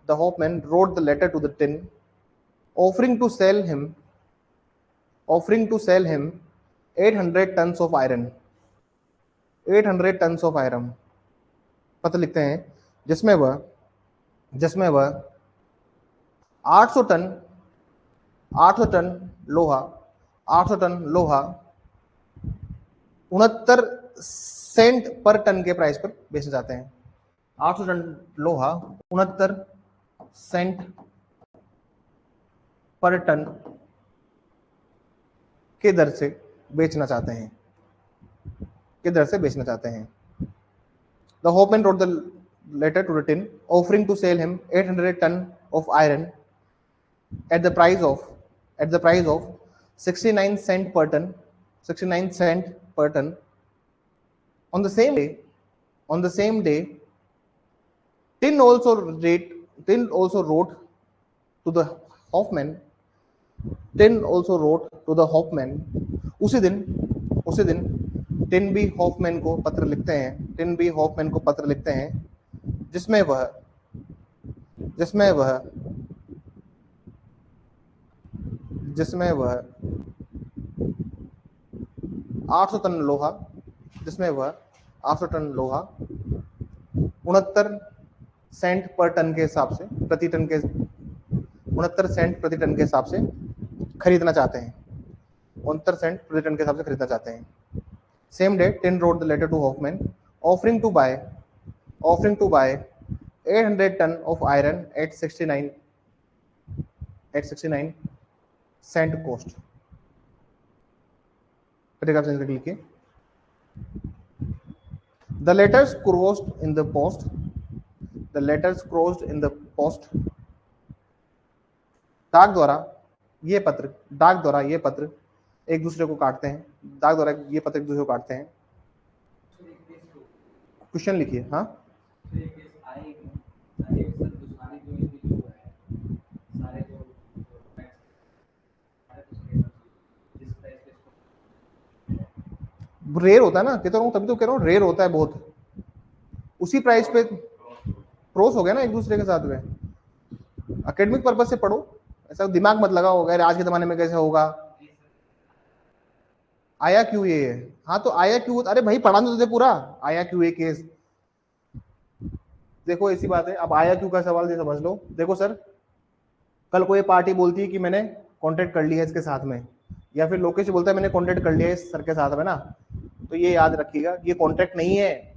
the Hoffman wrote the letter to the Tinn offering to sell him 800 tons of iron, 800 tons of iron पत्र लिखते हैं, जिसमें वह 800 टन लोहा 69 सेंट पर टन के प्राइस पर बेचे जाते हैं। 800 टन लोहा 69 सेंट पर टन के दर से बेचना चाहते हैं, The Hopeman wrote the letter to the tin offering to sell him 800 ton of iron at the price of 69 cent per ton, 69 cent per ton. On the same day, Tin also wrote to the Hoffman, उसी दिन tin B Hoffmann को पत्र लिखते हैं, tin B Hoffmann को पत्र लिखते हैं जिसमें वह 800 टन लोहा, जिसमें वह 800 टन लोहा 69 सेंट पर टन के हिसाब से, प्रति टन के 69 सेंट प्रति टन के हिसाब से खरीदना चाहते हैं, 69 सेंट प्रति टन के हिसाब से खरीदना चाहते हैं। Same day Tin wrote the letter to Hoffman offering to buy 800 ton of iron at 69 cent cost. लिखिए the letters crossed in the post, डाक द्वारा ये पत्र एक दूसरे को काटते हैं, क्वेश्चन लिखिए। हाँ रेयर होता है ना, कहता हूँ तभी तो कह रहा हूँ रेयर होता है बहुत, उसी प्राइस पे क्रॉस हो गया ना एक दूसरे के साथ में। एकेडमिक पर्पज से पढ़ो, ऐसा दिमाग मत लगाओ अगर आज के जमाने में कैसे होगा, आया क्यों ये है। हाँ तो आया क्यों, अरे भाई पढ़ाना तो दे पूरा, आया क्यों ये केस। देखो ऐसी बात है, अब आया क्यों का सवाल ये समझ लो। देखो सर, कल को ये पार्टी बोलती है कि मैंने कॉन्टेक्ट कर लिया है इसके साथ में, या फिर लोकेश बोलता है मैंने कॉन्टेक्ट कर लिया है इस सर के साथ में ना, तो ये याद रखिएगा ये कॉन्ट्रैक्ट नहीं है।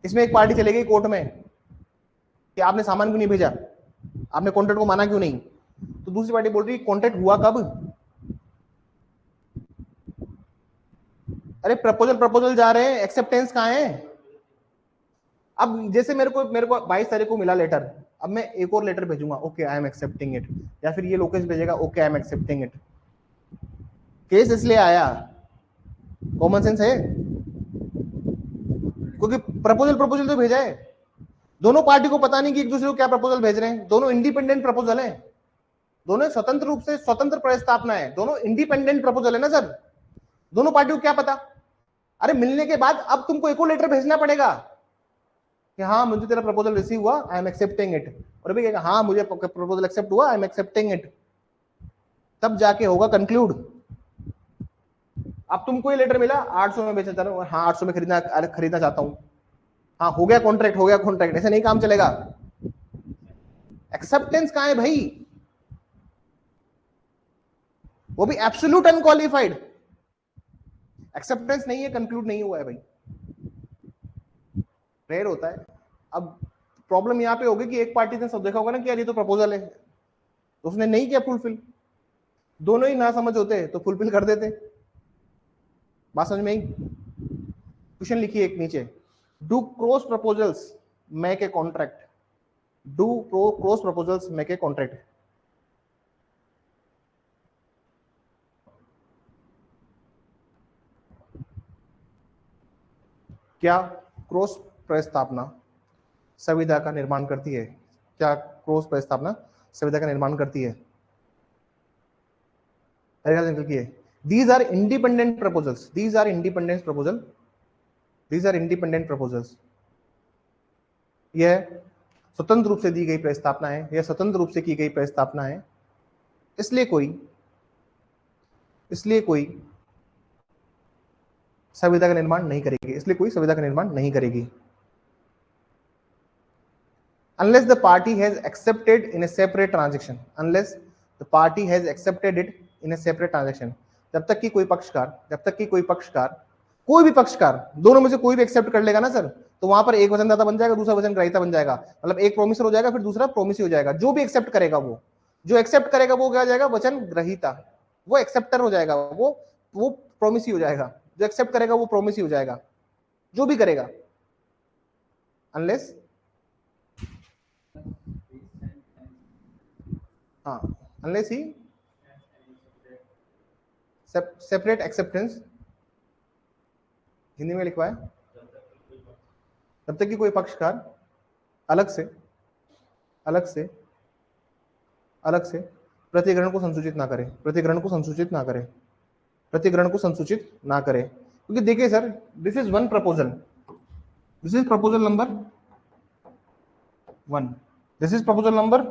इसमें एक पार्टी चली गई कोर्ट में कि आपने सामान क्यों नहीं भेजा, आपने कॉन्ट्रैक्ट को माना क्यों नहीं, तो दूसरी पार्टी बोल रही कॉन्ट्रैक्ट हुआ कब। अरे प्रपोजल जा रहे हैं, एक्सेप्टेंस कहाँ है। अब जैसे मेरे को 22 तारीख को मिला लेटर, अब मैं एक और लेटर भेजूंगा, okay I am accepting it, या फिर ये लोकेश भेजेगा okay I am accepting it. Case इसलिए आया, कॉमन सेंस है, क्योंकि प्रपोजल तो भेजा है, दोनों पार्टी को पता नहीं कि एक दूसरे को क्या प्रपोजल भेज रहे हैं, दोनों इंडिपेंडेंट प्रपोजल है, दोनों स्वतंत्र रूप से स्वतंत्र प्रस्तावना है, दोनों इंडिपेंडेंट प्रपोजल है ना सर, दोनों पार्टियों को क्या पता। अरे मिलने के बाद अब तुमको एक और लेटर भेजना पड़ेगा कि हाँ मुझे तेरा प्रपोजल रिसीव हुआ, आई एम एक्सेप्टिंग इट, और भी कहेगा हाँ मुझे प्रपोजल एक्सेप्ट हुआ, आई एम एक्सेप्टिंग इट, तब जाके होगा कंक्लूड। अब तुमको ये लेटर मिला 800 में बेचा जा रहा हूँ, हाँ 800 में खरीदना चाहता हूँ, हाँ हो गया कॉन्ट्रैक्ट, ऐसे नहीं काम चलेगा। एक्सेप्टेंस कहाँ है भाई, वो भी एब्सोल्यूट अनक्वालिफाइड, एक्सेप्टेंस नहीं है, कंक्लूड नहीं हुआ है भाई, रेयर होता है। अब प्रॉब्लम यहाँ पे होगी कि एक पार्टी ने सब देखा होगा ना कि यार ये तो प्रपोजल है, तो उसने नहीं किया फुलफिल, दोनों ही ना समझ होते तो फुलफिल कर देते। बात समझ में आई। क्वेश्चन लिखिए एक नीचे, do cross proposals make a contract, do cross proposals make a contract. क्या क्रॉस प्रस्तावना संविदा का निर्माण करती है, क्या क्रॉस प्रस्तावना संविदा का निर्माण करती है। These are independent proposals, these are independent proposals, यह स्वतंत्र रूप से दी गई प्रस्तावना है, यह स्वतंत्र रूप से की गई प्रस्तावना है, इसलिए कोई संविदा का निर्माण नहीं करेगी, unless the party has accepted in a separate transaction, जब तक कि कोई पक्षकार कोई भी पक्षकार दोनों में से कोई भी एक्सेप्ट कर लेगा ना सर, तो वहां पर एक वचनदाता बन जाएगा, दूसरा वचन ग्राह्यता बन जाएगा, मतलब एक प्रोमिसर हो जाएगा फिर दूसरा प्रोमिसी हो जाएगा। जो भी एक्सेप्ट करेगा वो क्या हो जाएगा, वचन ग्रहीता, वो एक्सेप्टर हो जाएगा, वो प्रोमिसी हो जाएगा, जो एक्सेप्ट करेगा वो प्रोमिसी हो जाएगा, जो भी करेगा, unless he separate acceptance, Hindi में लिखवाए, तब तक कि कोई पक्षकार अलग से प्रतिग्रहण को संसूचित ना करे, प्रतिग्रहण को संसूचित ना करे। क्योंकि देखिए sir, this is one proposal, this is proposal number 1, this is proposal number,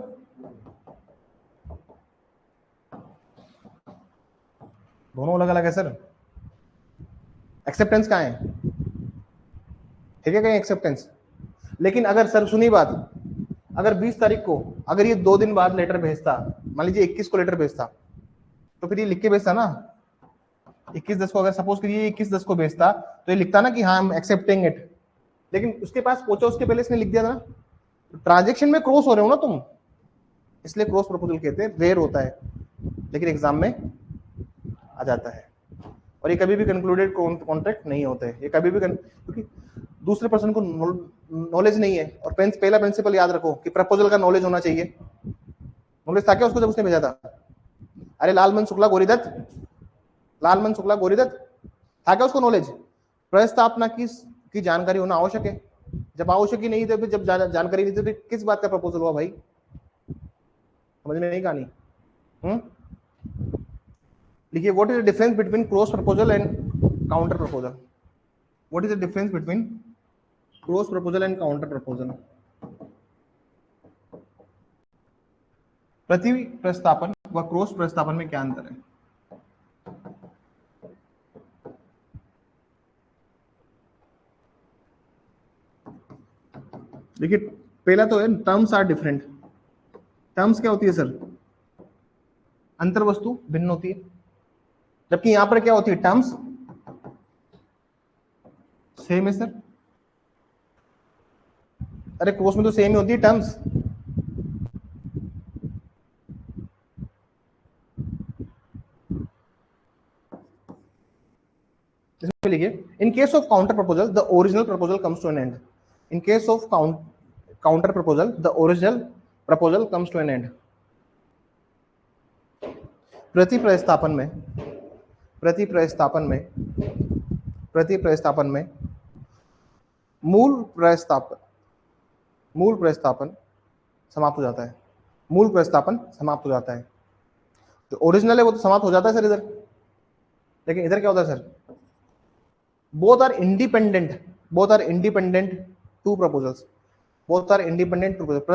दोनों अलग अलग है सर। एक्सेप्टेंस कहाँ है? ठीक है, कहीं एक्सेप्टेंस। लेकिन अगर सर सुनिए बात, अगर 20 तारीख को अगर ये 2 दिन बाद लेटर भेजता, मान लीजिए 21 को लेटर भेजता, तो फिर ये लिख के भेजता ना 21/10 को, अगर सपोज करिए 21/10 को भेजता तो ये लिखता ना कि हाँ हम एक्सेप्टिंग इट, लेकिन उसके पास पहुंचा उसके पहले इसने लिख दिया था ना, ट्रांजेक्शन में क्रॉस हो रहे हो ना तुम, इसलिए क्रॉस प्रपोजल कहते हैं। रेयर होता है लेकिन एग्जाम में आ जाता है, और ये कभी भी कंक्लूडेड कॉन्ट्रैक्ट नहीं होते हैं, ये कभी भी क्योंकि दूसरे पर्सन को नॉलेज नहीं है। और पहला प्रिंसिपल याद रखो कि प्रपोजल का नॉलेज होना चाहिए। नॉलेज था क्या उसको जब उसने भेजा था? अरे लालमन शुक्ला गोरीदत्त, लालमन शुक्ला गोरीदत्त था क्या उसको नॉलेज? प्रस्तावना की जानकारी होना आवश्यक है। जब आवश्यक ही नहीं थे, फिर जब जानकारी नहीं थी, तो किस बात का प्रपोजल हुआ भाई? समझ में नहीं कहानी? लिखिए, what is the difference between cross proposal and counter proposal? What is the difference between cross proposal and counter proposal? प्रति प्रस्तापन व क्रॉस प्रस्तापन में क्या अंतर है? देखिए, पहला तो है टर्म्स आर डिफरेंट। टर्म्स क्या होती है सर? अंतर वस्तु भिन्न होती है, जबकि यहां पर क्या होती है? टर्म्स सेम है सर। अरे क्रॉस में तो सेम ही होती है टर्म्स। इसमें लिखिए, in case of counter proposal the original proposal comes to an end. In case of counter proposal the original proposal comes to an end. प्रति प्रस्तापन में मूल प्रस्तापन समाप्त हो जाता है। मूल प्रस्तापन समाप्त हो जाता है। जो ओरिजिनल है वो तो समाप्त हो जाता है सर इधर, लेकिन इधर क्या होता है sir? Both are independent two proposals, both are independent two proposal.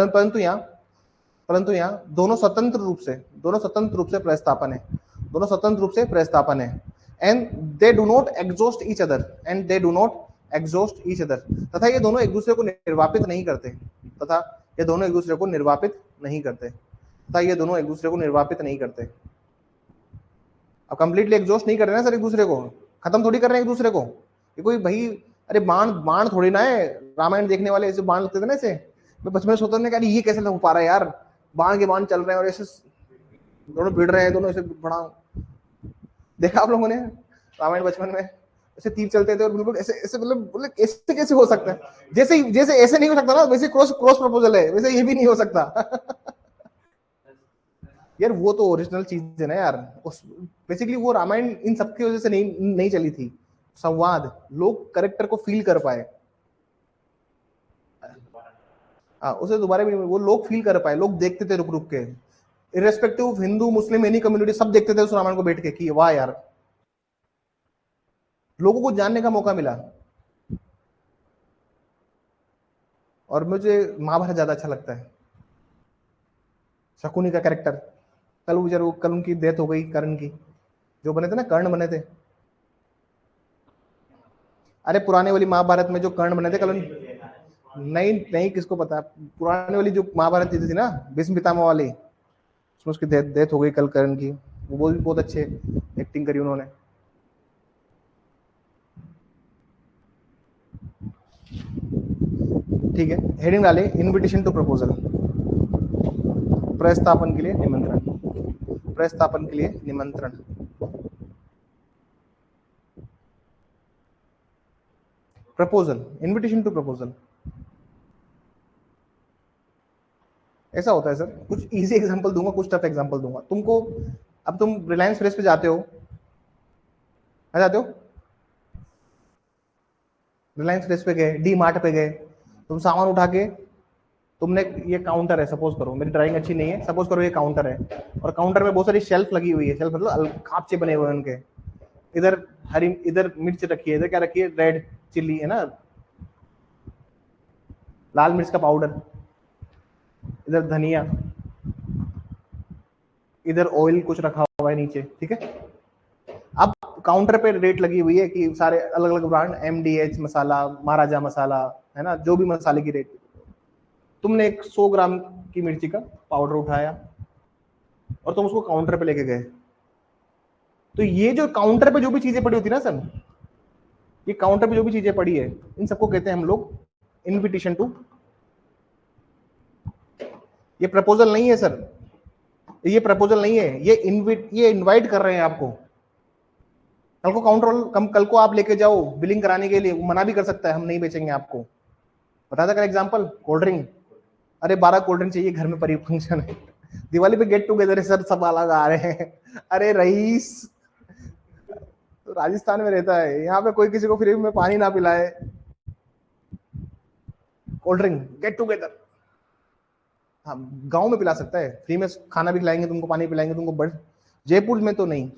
परंतु यहाँ दोनों स्वतंत्र रूप से प्रस्तापन है। And they do not exhaust each other, तथा ये दोनों एक दूसरे को निर्वापित नहीं करते, अब कंप्लीटली एग्जॉस्ट नहीं कर रहे ना सर एक दूसरे को, खत्म थोड़ी कर रहे हैं एक दूसरे को। ये कोई भाई, अरे बाण थोड़ी ना है। रामायण देखने वाले ऐसे बाण लगते थे ना ऐसे, मैं बचपन में सोचता था ये कैसे हो पा रहा है यार, बाण के बाण चल रहे हैं और ऐसे दोनों भिड़ रहे हैं, दोनों ऐसे बड़ा देखा आप लोगों ने रामायण बचपन में? ऐसे तीर चलते थे और बिल्कुल ऐसे ऐसे, मतलब ऐसे कैसे हो सकता है? जैसे ऐसे नहीं हो सकता ना, वैसे क्रॉस प्रपोजल है, वैसे ये भी नहीं हो सकता। यार वो तो ओरिजिनल चीज है ना यार, बेसिकली वो रामायण इन सबकी वजह से नहीं चली थी। संवाद, लोग करेक्टर को फील कर पाए, उसे दोबारा भी वो लोग फील कर पाए, लोग देखते थे रुक रुक के, इरेस्पेक्टिव हिंदू मुस्लिम एनी कम्युनिटी, सब देखते थे उस रामायण को बैठ के कि वाह यार, लोगों को जानने का मौका मिला। और मुझे महाभारत ज्यादा अच्छा लगता है। शकुनी का कैरेक्टर, कल उनकी डेथ हो गई, कर्ण की, जो बने थे ना, कर्ण बने थे। अरे पुराने वाली महाभारत में जो कर्ण बने थे, कल नहीं किसको पता, पुराने वाली जो महाभारत थी ना, भीष्म पितामह वाली, उसमें उसकी डेथ हो गई कल कर्ण की। वो भी बहुत अच्छे एक्टिंग करी उन्होंने। ठीक है, हेडिंग डाले इनविटेशन टू प्रपोजल, प्रस्तापन के लिए निमंत्रण। प्रपोजल, इनविटेशन टू प्रपोजल ऐसा होता है सर। कुछ इजी एग्जांपल दूंगा, कुछ टफ एग्जांपल दूंगा तुमको। अब तुम रिलायंस फ्रेश पे जाते हो, रिलायंस फ्रेश पे गए, डी मार्ट पे गए, तुम सामान उठा के, तुमने, ये काउंटर है सपोज करो, मेरी ड्राइंग अच्छी नहीं है, सपोज करो ये काउंटर है, और काउंटर में बहुत सारी शेल्फ लगी हुई है, शेल्फ मतलब खापचे बने हुए उनके। इधर हरी, इधर मिर्च रखी है, इधर क्या रखी है, रेड चिल्ली है ना, लाल मिर्च का पाउडर, इधर धनिया, इधर ऑयल कुछ रखा हुआ है नीचे, ठीक है। अब काउंटर पे रेट लगी हुई है कि सारे अलग अलग ब्रांड, MDH मसाला, महाराजा मसाला, है ना, जो भी मसाले की रेट। तुमने एक 100 ग्राम की मिर्ची का पाउडर उठाया और तुम उसको काउंटर पे लेके गए। तो ये जो काउंटर पे जो भी चीजें पड़ी होती ना सर, ये काउंटर पे जो भी चीजें पड़ी है, इन सबको कहते हैं हम लोग इनविटेशन टू। ये प्रपोजल नहीं है सर, ये प्रपोजल नहीं है, ये इनवाइट कर रहे हैं आपको। कल को कल को आप लेके जाओ बिलिंग कराने के लिए, वो मना भी कर सकता है, हम नहीं बेचेंगे आपको। बता था एग्जांपल, कोल्ड ड्रिंक, अरे 12 कोल्ड ड्रिंक चाहिए, घर में परी फंक्शन है, दिवाली पे गेट टुगेदर है सर, सब अलग आ रहे हैं। अरे रईस तो राजस्थान में रहता है, यहाँ पे कोई किसी को फ्री में पानी ना पिलाए, कोल्ड ड्रिंक गेट टुगेदर। हाँ, गांव में पिला सकता है, फ्री में खाना भी खिलाएंगे तुमको, पानी पिलाएंगे तुमको, बट जयपुर में तो नहीं।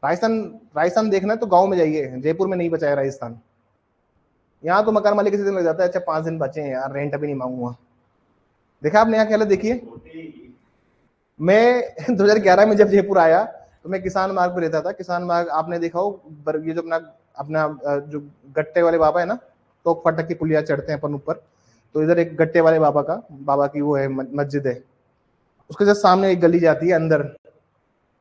राजस्थान, राजस्थान देखना है तो गांव में जाइए, जयपुर में नहीं बचा है राजस्थान। यहाँ तो मकान मालिक किसी दिन लग जाता है, अच्छा 5 दिन बचे हैं यार, रेंट अभी नहीं मांगूंगा। देखा आपने यहाँ की हालत देखिए। मैं 2011 में जब जयपुर आया तो मैं किसान मार्ग पे रहता था। किसान मार्ग आपने देखा हो, ये जो अपना अपना जो गट्टे वाले बाबा है ना, तो फाटक की पुलिया चढ़ते हैं अपन ऊपर, तो इधर एक गट्टे वाले बाबा की वो है मस्जिद है, उसके जस्ट सामने एक गली जाती है अंदर,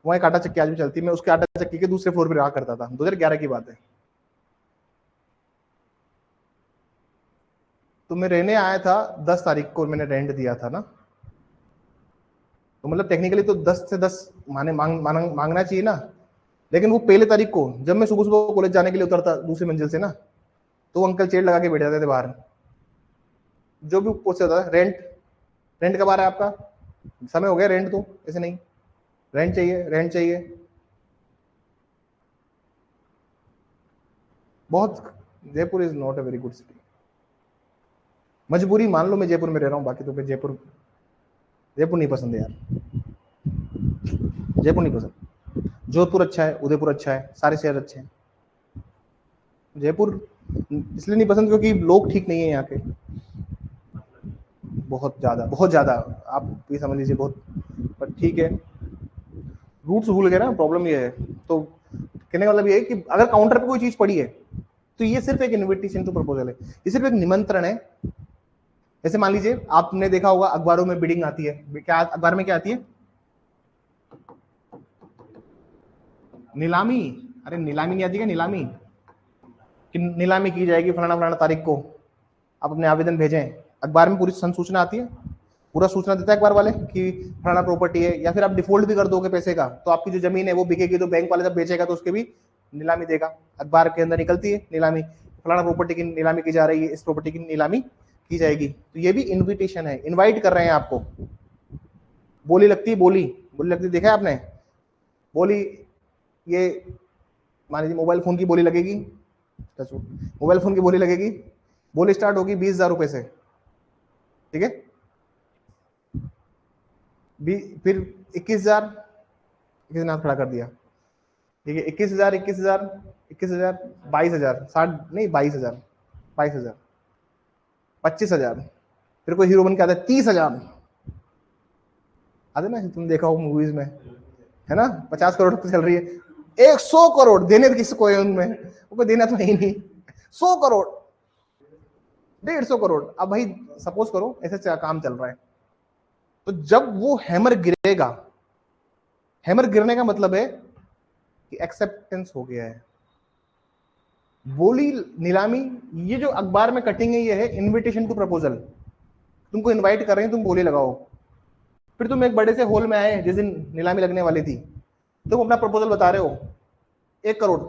वहाँ एक आटा चक्की आज भी चलती है। मैं उसके आटा चक्की के दूसरे फ्लोर पे रहा करता था, 2011 की बात है। तो मैं रहने आया था 10 तारीख को, मैंने रेंट दिया था ना, तो मतलब टेक्निकली तो 10 से 10 मांगना चाहिए ना। लेकिन वो पहले तारीख को जब मैं सुबह सुबह कॉलेज जाने के लिए उतरता दूसरी मंजिल से ना, तो वो अंकल चेयर लगा के बैठ जाते थे बाहर, जो भी पूछता था रेंट, रेंट कब आ रहा है आपका, समय हो गया रेंट, तो ऐसे नहीं, रेंट चाहिए, रेंट चाहिए। बहुत, Jaipur is not a very good city. मजबूरी मान लो मैं जयपुर में रह रहा हूँ, बाकी तो जयपुर, जयपुर नहीं पसंद है यार, जयपुर नहीं पसंद। जोधपुर अच्छा है, उदयपुर अच्छा है, सारे शहर अच्छे हैं। जयपुर इसलिए नहीं पसंद क्योंकि लोग ठीक नहीं है यहाँ के, बहुत ज्यादा, बहुत ज्यादा, आप ये समझ लीजिए बहुत। पर ठीक है, रूट्स भूल गए ना, प्रॉब्लम ये है। तो कहने का मतलब ये है कि अगर काउंटर पे कोई चीज पड़ी है तो ये सिर्फ एक इन्विटेशन टू प्रपोजल है, ये सिर्फ एक निमंत्रण है। जैसे मान लीजिए आपने देखा होगा अखबारों में बिडिंग आती है, क्या अखबार में क्या आती है, नीलामी। अरे नीलामी नहीं आती क्या, नीलामी, कि नीलामी की जाएगी फलाना फलाना तारीख को, आप अपने आवेदन भेजें। अखबार में पूरी संसूचना आती है, पूरा सूचना देता है अखबार वाले कि फलाना प्रॉपर्टी है, या फिर आप डिफॉल्ट भी कर दोगे पैसे का तो आपकी जो जमीन है वो बिकेगी, तो बैंक वाले जब बेचेगा तो उसके भी नीलामी देगा। अखबार के अंदर निकलती है नीलामी, फलाना प्रॉपर्टी की नीलामी की जा रही है, इस प्रॉपर्टी की नीलामी की जाएगी। तो ये भी इन्विटेशन है, इन्वाइट कर रहे हैं आपको। बोली लगती है, बोली बोली लगती है, देखा है आपने बोली, ये मान लीजिए मोबाइल फोन की बोली लगेगी, मोबाइल फोन की बोली लगेगी, बोली स्टार्ट होगी 20,000 रुपए से, ठीक है, फिर 21,000, किसी ने हाथ खड़ा कर दिया, ठीक है, 21,000, 21,000, 21,000, 22,000, 60 नहीं, 22,000, 22,000, 25,000, फिर कोई हीरो बन के आता है 30,000, आते ना, तुम देखा हो मूवीज में, है ना, 50 करोड़ पे चल रही है, 100 करोड़ देने किसको है उनमें, वो देना तो है ही नहीं, 100 करोड़, 150 करोड़। अब भाई सपोज करो ऐसे काम चल रहा है, तो जब वो हैमर गिरेगा, हैमर गिरने का मतलब है कि एक्सेप्टेंस हो गया है। बोली नीलामी, ये जो अखबार में कटिंग है ये है इनविटेशन टू प्रपोजल, तुमको इनवाइट कर रहे हैं, तुम बोली लगाओ। फिर तुम एक बड़े से हॉल में आए जिस दिन नीलामी लगने वाली थी, तुम अपना प्रपोजल बता रहे हो 1 करोड़,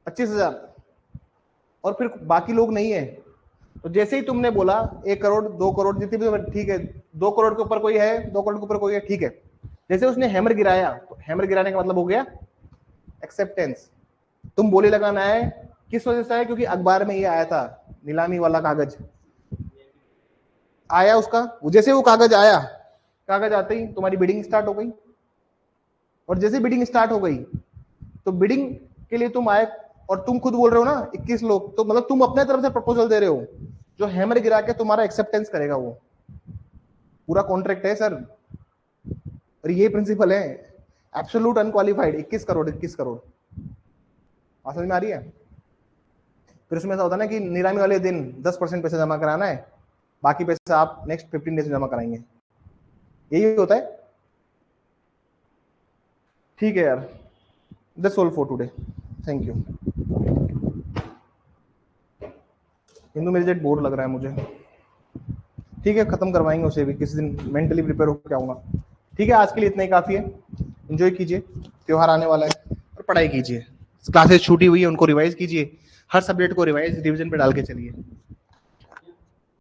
25,000, और फिर बाकी लोग नहीं है, तो जैसे ही तुमने बोला 1 करोड़, 2 करोड़, जितनी भी, ठीक है, 2 करोड़ के ऊपर कोई है, 2 करोड़ के ऊपर कोई है, ठीक है, जैसे उसने हैमर गिराया, तो हैमर गिराने का मतलब हो गया एक्सेप्टेंस। तुम बोली लगाना है, किस वजह से है, क्योंकि अखबार में ये आया था नीलामी वाला कागज आया उसका, जैसे वो कागज आया, कागज आते ही तुम्हारी बिडिंग स्टार्ट हो गई, और जैसे बिडिंग स्टार्ट हो गई तो बिडिंग के लिए तुम आए और तुम खुद बोल रहे हो ना 21 लोग, तो मतलब तुम अपने तरफ से प्रपोजल दे रहे हो, जो हैमर गिरा के तुम्हारा एक्सेप्टेंस करेगा वो पूरा कॉन्ट्रैक्ट है सर। और ये प्रिंसिपल है, एब्सोल्यूट अनक्वालिफाइड 21 करोड़ 21 करोड़। समझ में आ रही है? फिर उसमें ऐसा होता है ना कि नीलामी वाले दिन 10% पैसा जमा कराना है, बाकी पैसा आप नेक्स्ट 15 डेज में जमा कराएंगे, यही होता है। ठीक है यार, that's all for today, thank you. Hindu मेरी जेट बोर लग रहा है मुझे, ठीक है खत्म करवाएंगे उसे भी किसी दिन, मेंटली प्रिपेयर होकर आऊंगा। ठीक है, आज के लिए इतना ही काफी है, एंजॉय कीजिए, त्योहार आने वाला है, और पढ़ाई कीजिए, क्लासेस छूटी हुई है उनको रिवाइज कीजिए, हर सब्जेक्ट को रिवाइज रिवीजन पे डाल के चलिए।